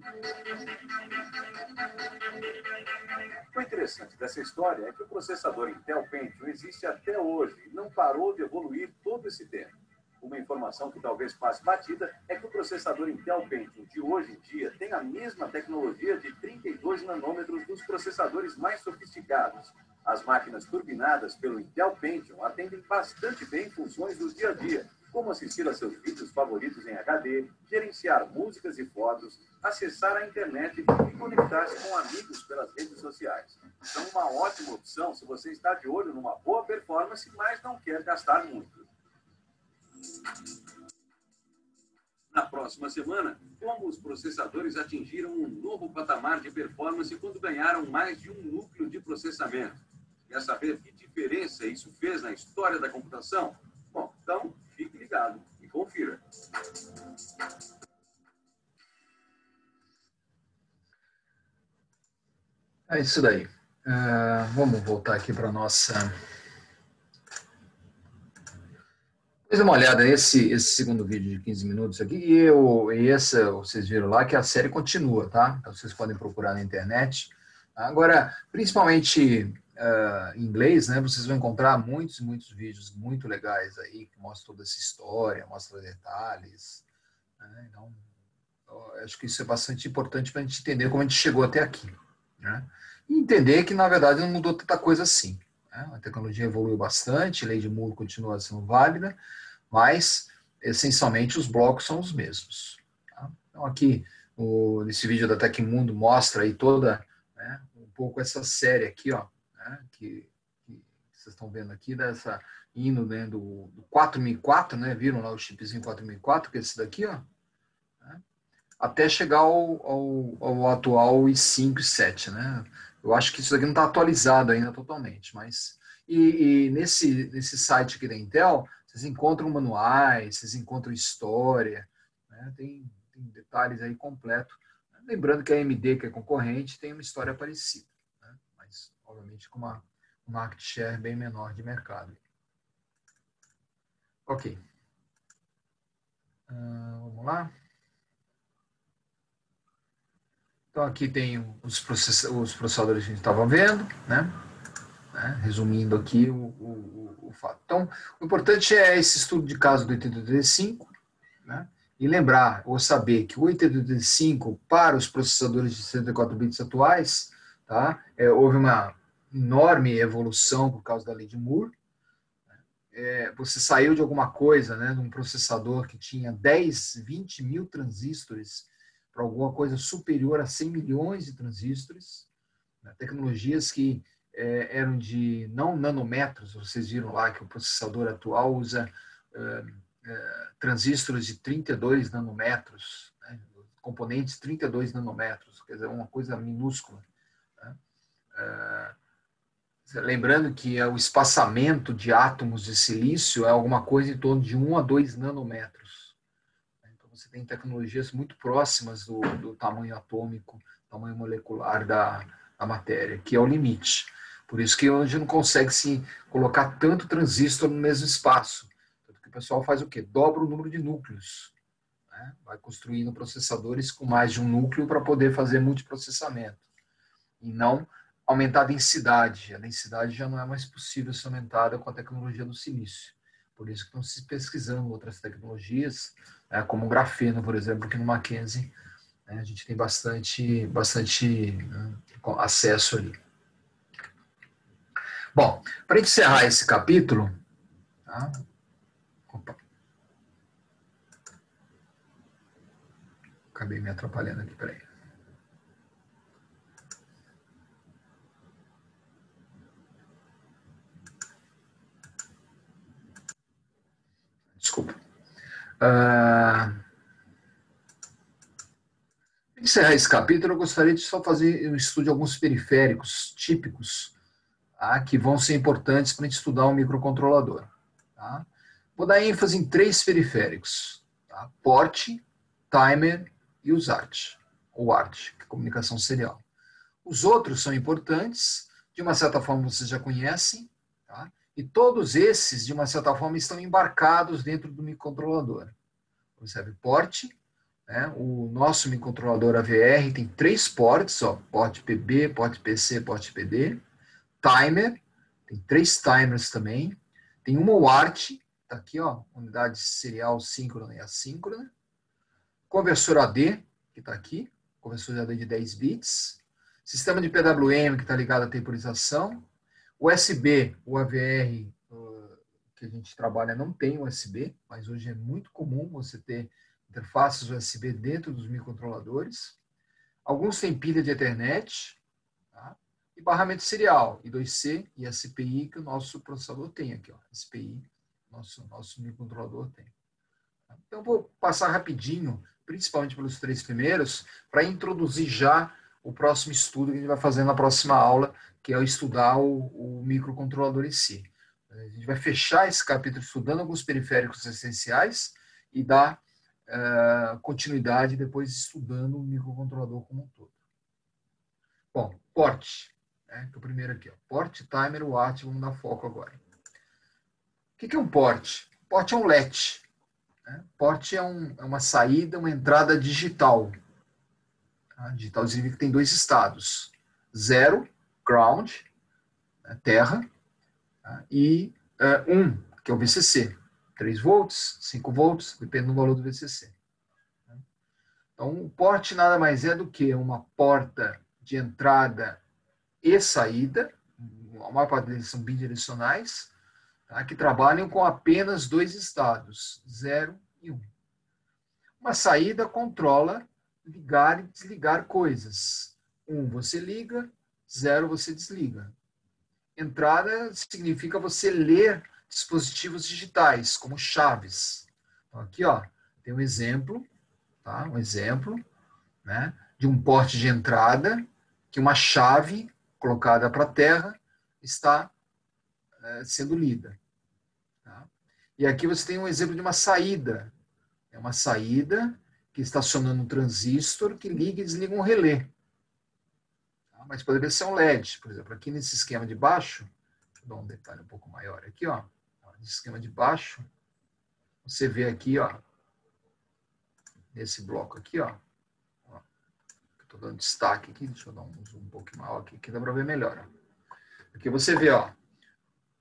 O interessante dessa história é que o processador Intel Pentium existe até hoje e não parou de evoluir todo esse tempo. Uma informação que talvez passe batida é que o processador Intel Pentium de hoje em dia tem a mesma tecnologia de 32 nanômetros dos processadores mais sofisticados. As máquinas turbinadas pelo Intel Pentium atendem bastante bem funções do dia a dia, como assistir a seus vídeos favoritos em HD, gerenciar músicas e fotos, acessar a internet e conectar-se com amigos pelas redes sociais. São uma ótima opção se você está de olho numa boa performance, mas não quer gastar muito. Na próxima semana, como os processadores atingiram um novo patamar de performance quando ganharam mais de um núcleo de processamento. Quer saber que diferença isso fez na história da computação? Bom, então fique ligado e confira. É isso daí. Vamos voltar aqui para a nossa... Dê uma olhada nesse segundo vídeo de 15 minutos aqui, vocês viram lá que a série continua, tá? Então vocês podem procurar na internet. Agora, principalmente em inglês, né? Vocês vão encontrar muitos vídeos muito legais aí, que mostram toda essa história, mostram detalhes. Né? Então, eu acho que isso é bastante importante para a gente entender como a gente chegou até aqui. Né? E entender que, na verdade, não mudou tanta coisa assim. A tecnologia evoluiu bastante, a lei de Moore continua sendo válida, mas, essencialmente, os blocos são os mesmos. Tá? Então, aqui, nesse vídeo da Tecmundo, mostra aí toda, né, um pouco essa série aqui, ó, né, que vocês estão vendo aqui, dessa indo, né, do 4004, né, viram lá o chipzinho 4004, que é esse daqui, ó, né, até chegar ao atual i5 e 7, né? Eu acho que isso daqui não está atualizado ainda totalmente, mas E nesse site aqui da Intel, vocês encontram manuais, vocês encontram história, né? Tem detalhes aí completos. Lembrando que a AMD, que é concorrente, tem uma história parecida, né? Mas, obviamente, com uma market share bem menor de mercado. Ok. Vamos lá. Então, aqui tem os processadores que a gente estava vendo, né? Resumindo aqui o fato. Então, o importante é esse estudo de caso do 8285, né? E lembrar ou saber que o 8285, para os processadores de 64 bits atuais, tá? Houve uma enorme evolução por causa da lei de Moore. Você saiu de alguma coisa, né, de um processador que tinha 10, 20 mil transistores para alguma coisa superior a 100 milhões de transistores, né? Tecnologias que eram de não nanômetros. Vocês viram lá que o processador atual usa transistores de 32 nanômetros, né? Componentes 32 nanômetros, quer dizer, uma coisa minúscula, né? Lembrando que o espaçamento de átomos de silício é alguma coisa em torno de 1 a 2 nanômetros. Então, você tem tecnologias muito próximas do tamanho atômico, tamanho molecular da matéria, que é o limite. Por isso que hoje não consegue se colocar tanto transistor no mesmo espaço. Tanto que o pessoal faz o quê? Dobra o número de núcleos, né? Vai construindo processadores com mais de um núcleo para poder fazer multiprocessamento. E não aumentar a densidade. A densidade já não é mais possível ser aumentada com a tecnologia do silício. Por isso que estão se pesquisando outras tecnologias, né, como o grafeno, por exemplo, que no Mackenzie, né, a gente tem bastante né, acesso ali. Bom, para encerrar esse capítulo, tá? Opa. Acabei me atrapalhando aqui, peraí. Desculpa. Para encerrar esse capítulo, eu gostaria de só fazer um estudo de alguns periféricos típicos, tá, que vão ser importantes para a gente estudar um microcontrolador. Tá? Vou dar ênfase em 3 periféricos: tá? Port, timer e o ART, ou ART, que é comunicação serial. Os outros são importantes, de uma certa forma vocês já conhecem, tá? E todos esses, de uma certa forma, estão embarcados dentro do microcontrolador. Observe, port, né? O nosso microcontrolador AVR tem 3 ports, ó, port PB, port PC, port PD. Timer, tem 3 timers também. Tem uma UART, tá aqui, ó, unidade serial síncrona e assíncrona. Conversor AD, que está aqui, conversor de AD de 10 bits. Sistema de PWM, que está ligado à temporização. USB, o AVR que a gente trabalha não tem USB, mas hoje é muito comum você ter interfaces USB dentro dos microcontroladores. Alguns têm pilha de Ethernet, tá? E barramento serial, I2C e SPI, que o nosso processador tem aqui, ó, SPI, nosso microcontrolador tem. Então, eu vou passar rapidinho, principalmente pelos 3 primeiros, para introduzir já o próximo estudo que a gente vai fazer na próxima aula, que é estudar o microcontrolador em si. A gente vai fechar esse capítulo estudando alguns periféricos essenciais e dar continuidade depois estudando o microcontrolador como um todo. Bom, port, né, que é o primeiro aqui. Ó. Port, timer, UART, vamos dar foco agora. O que é um port? Port é um LET. Né? Port é uma saída, uma entrada digital. Tá? Digital significa que tem 2 estados. 0, ground, né, terra, tá? E 1, que é o VCC. 3 volts, 5 volts, dependendo do valor do VCC. Então, o port nada mais é do que uma porta de entrada e saída, a maior parte deles são bidirecionais, tá, que trabalham com apenas 2 estados, 0 e 1. Uma saída controla ligar e desligar coisas. 1 você liga, 0 você desliga. Entrada significa você ler dispositivos digitais, como chaves. Então, aqui, ó, tem um exemplo, tá? Um exemplo, né, de um porte de entrada que uma chave colocada para a terra está sendo lida. Tá? E aqui você tem um exemplo de uma saída. É uma saída que está acionando um transistor que liga e desliga um relé. Tá? Mas poderia ser um LED, por exemplo. Aqui nesse esquema de baixo, deixa eu dar um detalhe um pouco maior aqui, ó. Nesse esquema de baixo, você vê aqui, ó, nesse bloco aqui, ó. Estou dando destaque aqui, deixa eu dar um zoom um pouco maior aqui, que dá para ver melhor. Ó. Aqui você vê, ó,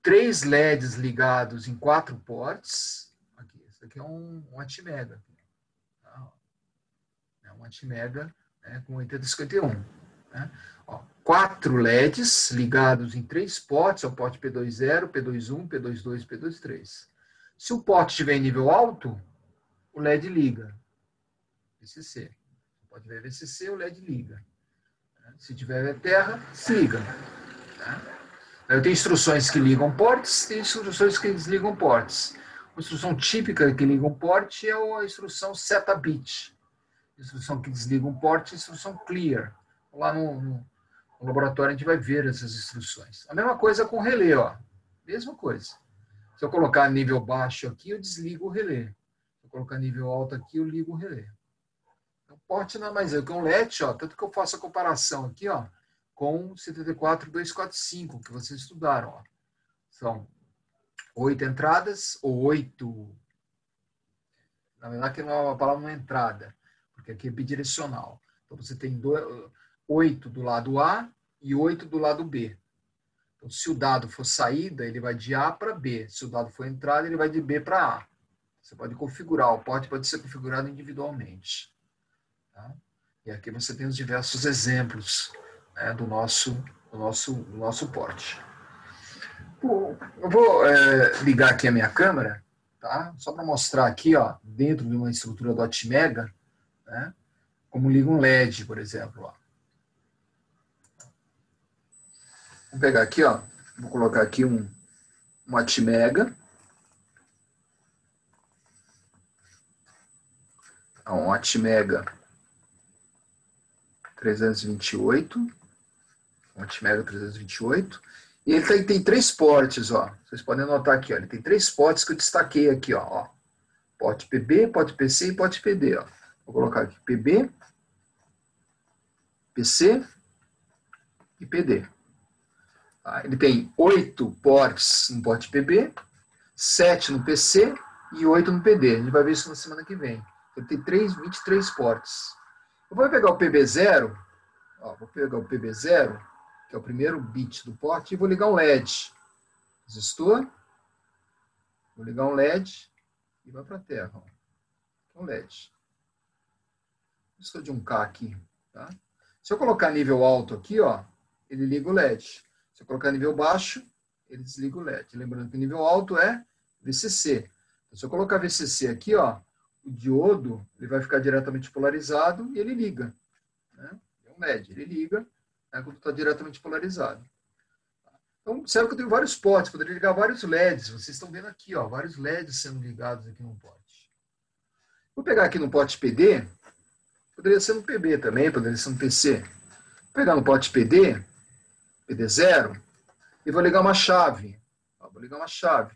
3 LEDs ligados em 4 ports. Aqui, esse aqui é um ATmega. Tá? É um ATmega, né, com 8051. Né? Ó, 4 LEDs ligados em 3 ports, é o porte P20, P21, P22 e P23. Se o porte estiver em nível alto, o LED liga. VCC. Pode ver VCC, o LED liga. Se tiver terra, desliga. Eu tenho instruções que ligam ports, tem instruções que desligam ports. A instrução típica que liga um port é a instrução seta bit. A instrução que desliga um port é a instrução clear. Lá no laboratório a gente vai ver essas instruções. A mesma coisa com o relé, ó. Mesma coisa. Se eu colocar nível baixo aqui, eu desligo o relé. Se eu colocar nível alto aqui, eu ligo o relé. O porte não é mais que um LED, ó, tanto que eu faço a comparação aqui, ó, com o 74245, que vocês estudaram. Ó. São 8 entradas, ou 8... Na verdade, que não é uma palavra uma entrada, porque aqui é bidirecional. Então, você tem 8 do lado A e 8 do lado B. Então, se o dado for saída, ele vai de A para B. Se o dado for entrada, ele vai de B para A. Você pode configurar, o porte pode ser configurado individualmente. Tá? E aqui você tem os diversos exemplos, né, do nosso porte. Eu vou ligar aqui a minha câmera, tá? Só para mostrar aqui, ó, dentro de uma estrutura do ATmega, né, como liga um LED, por exemplo. Ó. Vou pegar aqui, ó, vou colocar aqui um ATmega. Um ATmega 328. Um ATmega 328. E ele tem 3 portes, ó. Vocês podem notar aqui, ó. Ele tem 3 portes que eu destaquei aqui, ó. Porte PB, porte PC e porte PD, ó. Vou colocar aqui PB, PC e PD. Tá? Ele tem 8 ports no porte PB, 7 no PC e 8 no PD. A gente vai ver isso na semana que vem. Ele tem 23 ports. Eu vou pegar o PB0, ó, vou pegar o PB0, que é o primeiro bit do porte, e vou ligar um LED. Resistor. Vou ligar um LED e vai para a terra. Ó. Um LED. Resistor de 1K aqui. Tá? Se eu colocar nível alto aqui, ó, ele liga o LED. Se eu colocar nível baixo, ele desliga o LED. Lembrando que o nível alto é VCC. Então, se eu colocar VCC aqui, ó, o diodo ele vai ficar diretamente polarizado e ele liga. Né? É um LED, ele liga, né, quando está diretamente polarizado. Então, observa que eu tenho vários ports, poderia ligar vários LEDs. Vocês estão vendo aqui, ó, vários LEDs sendo ligados aqui no porte. Vou pegar aqui no porte PD, poderia ser no PB também, poderia ser no PC. Vou pegar no porte PD, PD0, e vou ligar uma chave. Ó, vou ligar uma chave.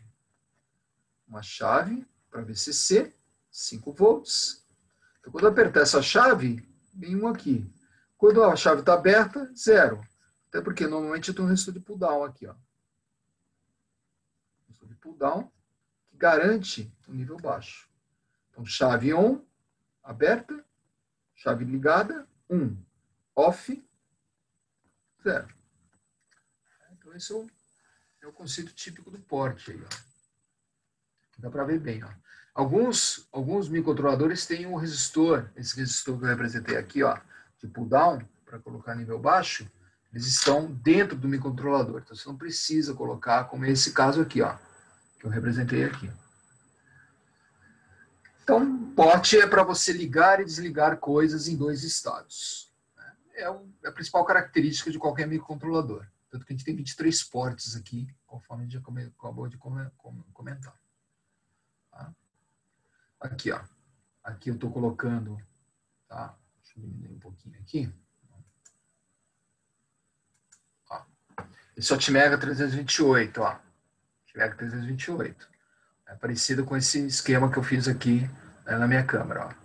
Uma chave para VCC, 5 volts. Então, quando eu apertar essa chave, vem um aqui. Quando a chave está aberta, 0. Até porque normalmente eu tenho um resistor de pull down aqui, ó. Resistor de pull down que garante o nível baixo. Então, chave on, aberta, chave ligada, 1. Off, 0. Então, esse é o conceito típico do porte aí, ó. Dá para ver bem, ó. Alguns microcontroladores têm um resistor, esse resistor que eu representei aqui, ó, de pull down, para colocar nível baixo, eles estão dentro do microcontrolador. Então, você não precisa colocar, como esse caso aqui, ó, que eu representei aqui. Então, porte é para você ligar e desligar coisas em 2 estados. É a principal característica de qualquer microcontrolador. Tanto que a gente tem 23 portes aqui, conforme a gente acabou de comentar. Tá? Aqui, ó. Aqui eu estou colocando, tá? Deixa eu diminuir um pouquinho aqui. Ó. Esse é o ATmega 328, ó. ATmega 328. É parecido com esse esquema que eu fiz aqui, né, na minha câmera. Ó.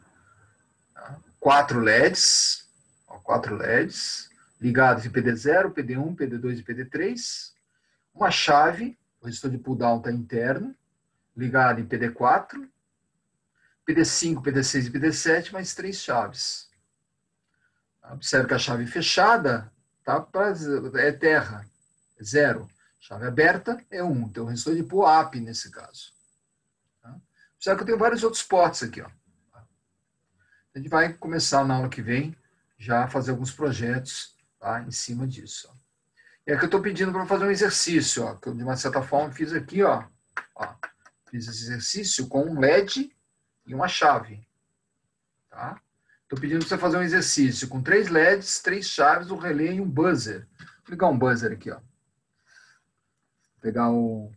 4 LEDs, ó, 4 LEDs, ligados em PD0, PD1, PD2 e PD3. Uma chave, o resistor de pull-down está interno, ligado em PD4, PD5, PD6 e PD7, mais 3 chaves. Observe que a chave fechada é terra, é 0. Chave aberta é 1. Então, o resistor de pull-up nesse caso. Observe que eu tenho vários outros ports aqui. Ó. A gente vai começar na aula que vem já a fazer alguns projetos, tá, em cima disso. Ó. E aqui eu estou pedindo para fazer um exercício, ó, que eu de uma certa forma fiz aqui. Ó. Fiz esse exercício com um LED e uma chave. Tá? Estou pedindo para você fazer um exercício com 3 LEDs, 3 chaves, um relé e um buzzer. Vou ligar um buzzer aqui. Ó. Vou pegar o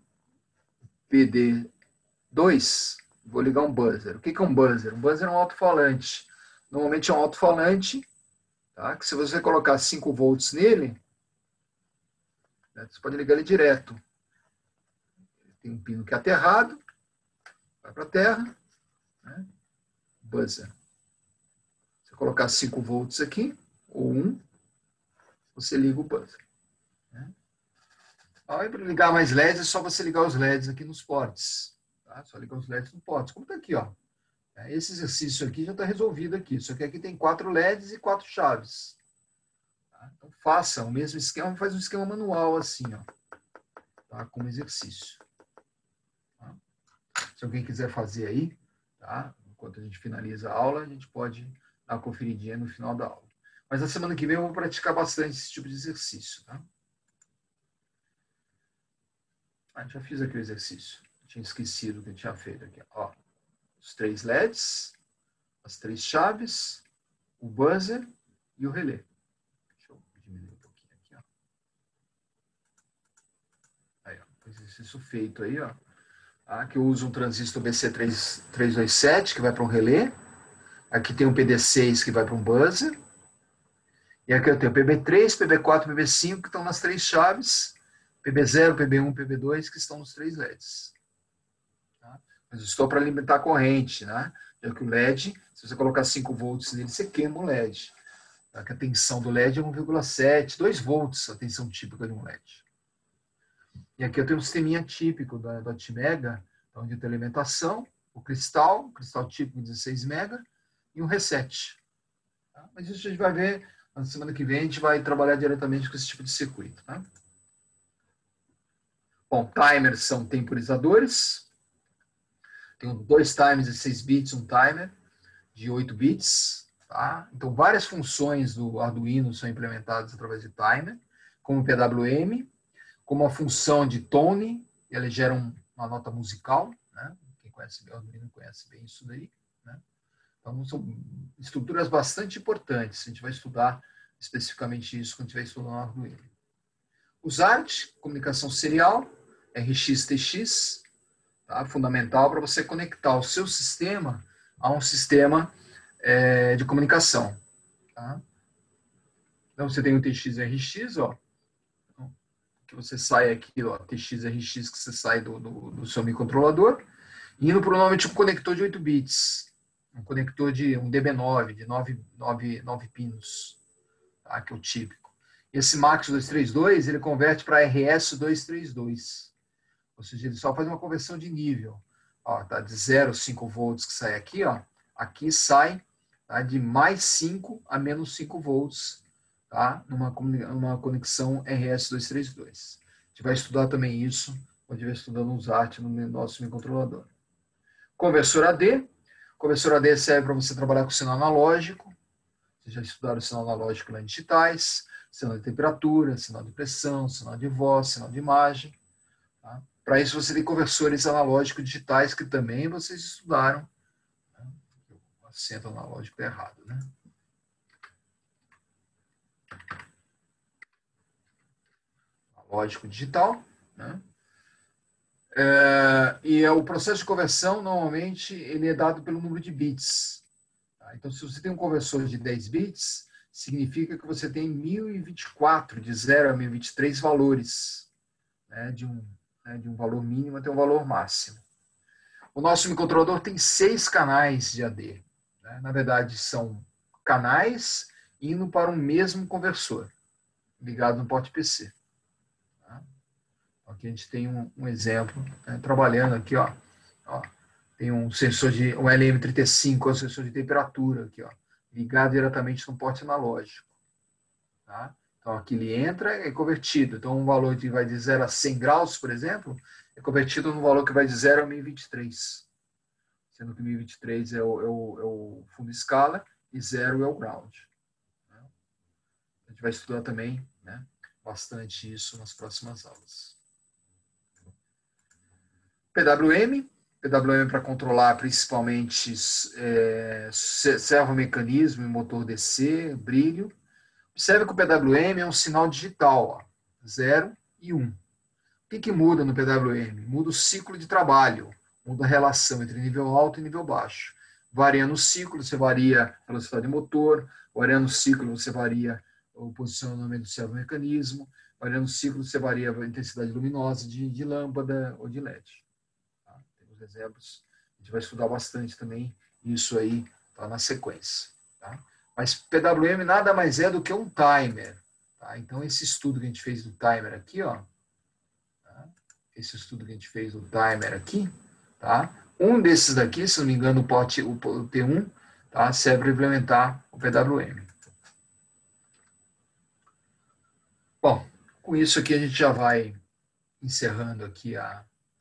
PD2, vou ligar um buzzer. O que é um buzzer? Um buzzer é um alto-falante. Normalmente é um alto-falante, tá? Que se você colocar 5 volts nele, né, você pode ligar ele direto. Tem um pino que é aterrado, vai para a terra, né? Buzzer. Se você colocar 5 volts aqui, ou 1, você liga o buzzer. Né? Para ligar mais LEDs, é só você ligar os LEDs aqui nos ports. Tá? Só ligar os LEDs nos ports. Como está aqui, ó. Esse exercício aqui já está resolvido aqui. Só que aqui tem 4 LEDs e 4 chaves. Tá? Então, faça o mesmo esquema, faz um esquema manual assim, ó. Tá? Como exercício. Tá? Se alguém quiser fazer aí, tá? Enquanto a gente finaliza a aula, a gente pode dar uma conferidinha no final da aula. Mas na semana que vem eu vou praticar bastante esse tipo de exercício. Tá? Já fiz aqui o exercício. Tinha esquecido o que eu tinha feito aqui. Ó, os 3 LEDs, as 3 chaves, o buzzer e o relé. Deixa eu diminuir um pouquinho aqui. Ó. Aí, ó, exercício feito aí, ó. Aqui eu uso um transistor BC327, que vai para um relé. Aqui tem um PD6, que vai para um buzzer. E aqui eu tenho PB3, PB4, PB5, que estão nas 3 chaves. PB0, PB1, PB2, que estão nos 3 LEDs. Tá? Mas eu estou para alimentar a corrente, né? Já que o LED, se você colocar 5 volts nele, você queima o LED. Tá? Que a tensão do LED é 1,7, 2 volts, a tensão típica de um LED. E aqui eu tenho um sisteminha típico da ATmega, onde tem alimentação, o cristal típico 16 mega, e um reset. Tá? Mas isso a gente vai ver, na semana que vem a gente vai trabalhar diretamente com esse tipo de circuito. Tá? Bom, timers são temporizadores. Tenho 2 timers de 6 bits, um timer de 8 bits. Tá? Então, várias funções do Arduino são implementadas através de timer, como o PWM, como a função de tone, ela gera uma nota musical. Né? Quem conhece bem o Arduino conhece bem isso daí. Né? Então, são estruturas bastante importantes. A gente vai estudar especificamente isso quando estiver estudando o Arduino. Os ART, comunicação serial, RX-TX, tá? Fundamental para você conectar o seu sistema a um sistema de comunicação. Tá? Então, você tem o TX-RX, ó, que você sai aqui, ó, TX-RX, que você sai do seu microcontrolador, indo para normalmente um conector de 8 bits, um conector de um DB9, de 9 pinos, tá? Que é o típico. Esse MAX 232, ele converte para RS 232. Ou seja, ele só faz uma conversão de nível. Ó, tá de 0,5 volts que sai aqui, ó. Aqui sai, tá, de mais 5 a menos 5 volts, tá? Numa conexão RS 232. A gente vai estudar também isso quando estiver estudando os ART no nosso microcontrolador. Conversor AD. Conversor AD serve para você trabalhar com sinal analógico. Vocês já estudaram o sinal analógico lá em digitais. Sinal de temperatura, sinal de pressão, sinal de voz, sinal de imagem. Tá? Para isso você tem conversores analógicos digitais que também vocês estudaram. Né? O acento analógico é errado, né? Analógico digital, né? E o processo de conversão, normalmente, ele é dado pelo número de bits. Tá? Então, se você tem um conversor de 10 bits, significa que você tem 1024, de 0 a 1023 valores, né, de né, de um valor mínimo até um valor máximo. O nosso microcontrolador tem 6 canais de AD. Né? Na verdade, são canais indo para um mesmo conversor, ligado no porte PC. Tá? Aqui a gente tem um exemplo, né, trabalhando aqui, ó, tem um sensor de um LM35, um sensor de temperatura aqui, ó, ligado diretamente no porte analógico. Tá? Então aqui ele entra e é convertido. Então um valor que vai de 0 a 100 graus, por exemplo, é convertido num valor que vai de 0 a 1023. Sendo que 1023 é o fundo escala e 0 é o ground. A gente vai estudar também, né, bastante isso nas próximas aulas. PWM para controlar principalmente servomecanismo e motor DC, brilho. Observe que o PWM é um sinal digital, ó, 0 e 1. O que muda no PWM? Muda o ciclo de trabalho, muda a relação entre nível alto e nível baixo. Variando o ciclo, você varia a velocidade do motor, variando o ciclo, você varia o posicionamento do servomecanismo, variando o ciclo, você varia a intensidade luminosa de lâmpada ou de LED. Tá? Temos exemplos, a gente vai estudar bastante também isso aí, tá, na sequência. Tá? Mas PWM nada mais é do que um timer. Tá? Então, esse estudo que a gente fez do timer aqui, ó, tá? Esse estudo que a gente fez do timer aqui, tá? Um desses daqui, se não me engano, o T1, tá? Serve para implementar o PWM. Bom, com isso aqui a gente já vai encerrando aqui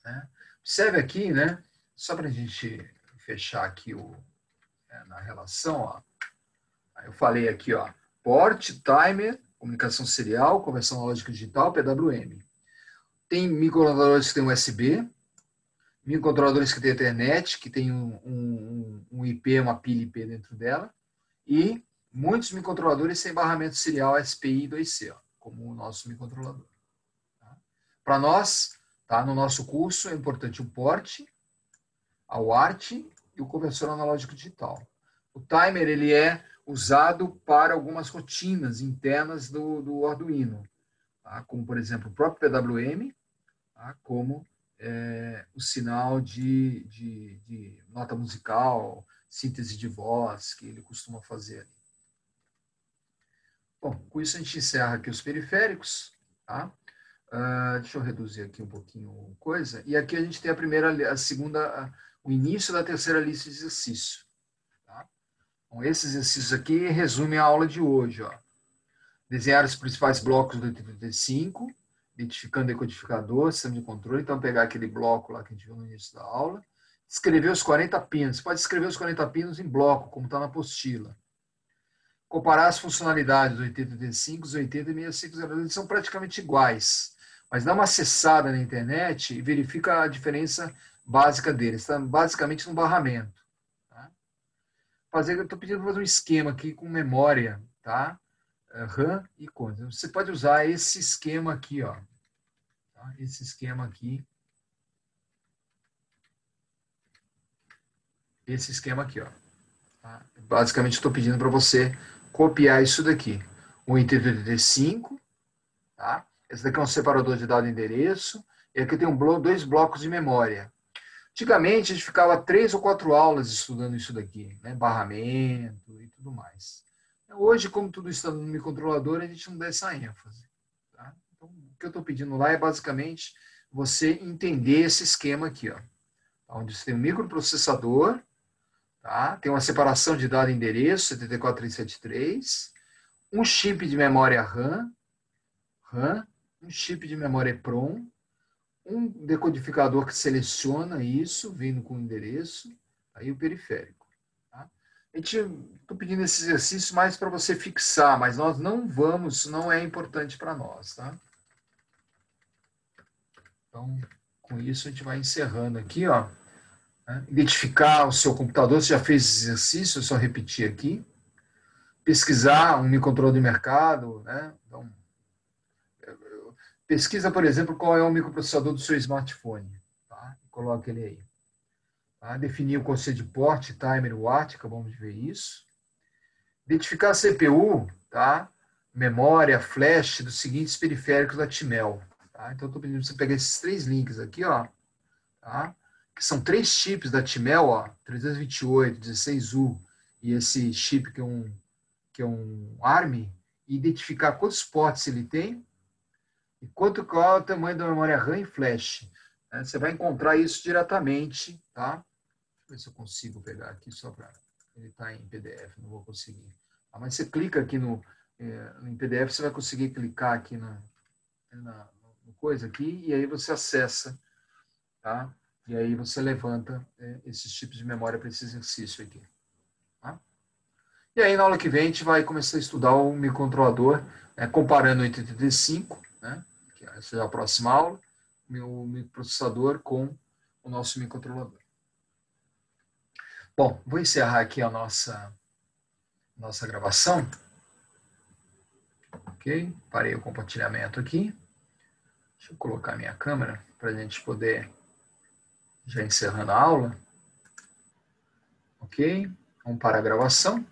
né? Observe aqui, né? Só para a gente fechar aqui na relação, ó. Eu falei aqui, ó, port, timer, comunicação serial, conversão analógica digital, PWM. Tem microcontroladores que tem USB, microcontroladores que tem Ethernet, que tem um IP, uma pilha IP dentro dela, e muitos microcontroladores têm barramento serial SPI 2C, ó, como o nosso microcontrolador. Tá? Para nós, tá, no nosso curso, é importante o port, a UART e o conversor analógico digital. O timer, ele é usado para algumas rotinas internas do Arduino, tá? Como, por exemplo, o próprio PWM, tá? Como o sinal de nota musical, síntese de voz, que ele costuma fazer. Bom, com isso a gente encerra aqui os periféricos. Tá? Deixa eu reduzir aqui um pouquinho coisa. E aqui a gente tem o início da terceira lista de exercício. Então, esse exercício aqui resume a aula de hoje. Ó. Desenhar os principais blocos do 85, identificando o decodificador, sistema de controle. Então, pegar aquele bloco lá que a gente viu no início da aula. Escrever os 40 pinos. Você pode escrever os 40 pinos em bloco, como está na apostila. Comparar as funcionalidades do 8085 e os 8065. Eles são praticamente iguais. Mas dá uma acessada na internet e verifica a diferença básica deles. Está basicamente no barramento. Eu estou pedindo para fazer um esquema aqui com memória, tá? RAM e conta. Você pode usar esse esquema aqui, ó. Tá? Esse esquema aqui. Esse esquema aqui, ó. Tá? Basicamente, estou pedindo para você copiar isso daqui. O 8085, tá? Esse daqui é um separador de dado e endereço. E aqui tem dois blocos de memória. Antigamente, a gente ficava 3 ou 4 aulas estudando isso daqui, né? Barramento e tudo mais. Hoje, como tudo está no microcontrolador, a gente não dá essa ênfase. Tá? Então, o que eu estou pedindo lá é basicamente você entender esse esquema aqui, ó, onde você tem um microprocessador, tá? Tem uma separação de dado e endereço, 74373, um chip de memória RAM, um chip de memória EPROM, um decodificador que seleciona isso, vindo com o endereço, aí o periférico. Tá? Estou pedindo esse exercício mais para você fixar, mas nós não vamos, não é importante para nós. Tá? Então, com isso a gente vai encerrando aqui. Ó, né? Identificar o seu computador, você já fez esse exercício, é só repetir aqui. Pesquisar um microcontrolador de mercado, né? Então, pesquisa, por exemplo, qual é o microprocessador do seu smartphone. Tá? Coloque ele aí. Tá? Definir o conceito de port, timer, UART, acabamos de ver isso. Identificar a CPU, tá? Memória, flash dos seguintes periféricos da Atmel. Tá? Tá? Então, eu estou pedindo para você pegar esses 3 links aqui, ó, tá? Que são 3 chips da Timel, ó, 328, 16U, e esse chip que é um ARM, e identificar quantos ports ele tem e qual é o tamanho da memória RAM e flash. Né? Você vai encontrar isso diretamente, tá? Deixa eu ver se eu consigo pegar aqui só para... Ele está em PDF, não vou conseguir. Mas você clica aqui em PDF, você vai conseguir clicar aqui no coisa aqui, e aí você acessa, tá? E aí você levanta esses tipos de memória para esse exercício aqui. Tá? E aí, na aula que vem, a gente vai começar a estudar o microcontrolador, comparando o 8085, né? Que essa é a próxima aula, o microprocessador com o nosso microcontrolador. Bom, vou encerrar aqui a nossa gravação. Ok? Parei o compartilhamento aqui. Deixa eu colocar minha câmera para a gente poder já encerrando a aula. Ok? Vamos para a gravação.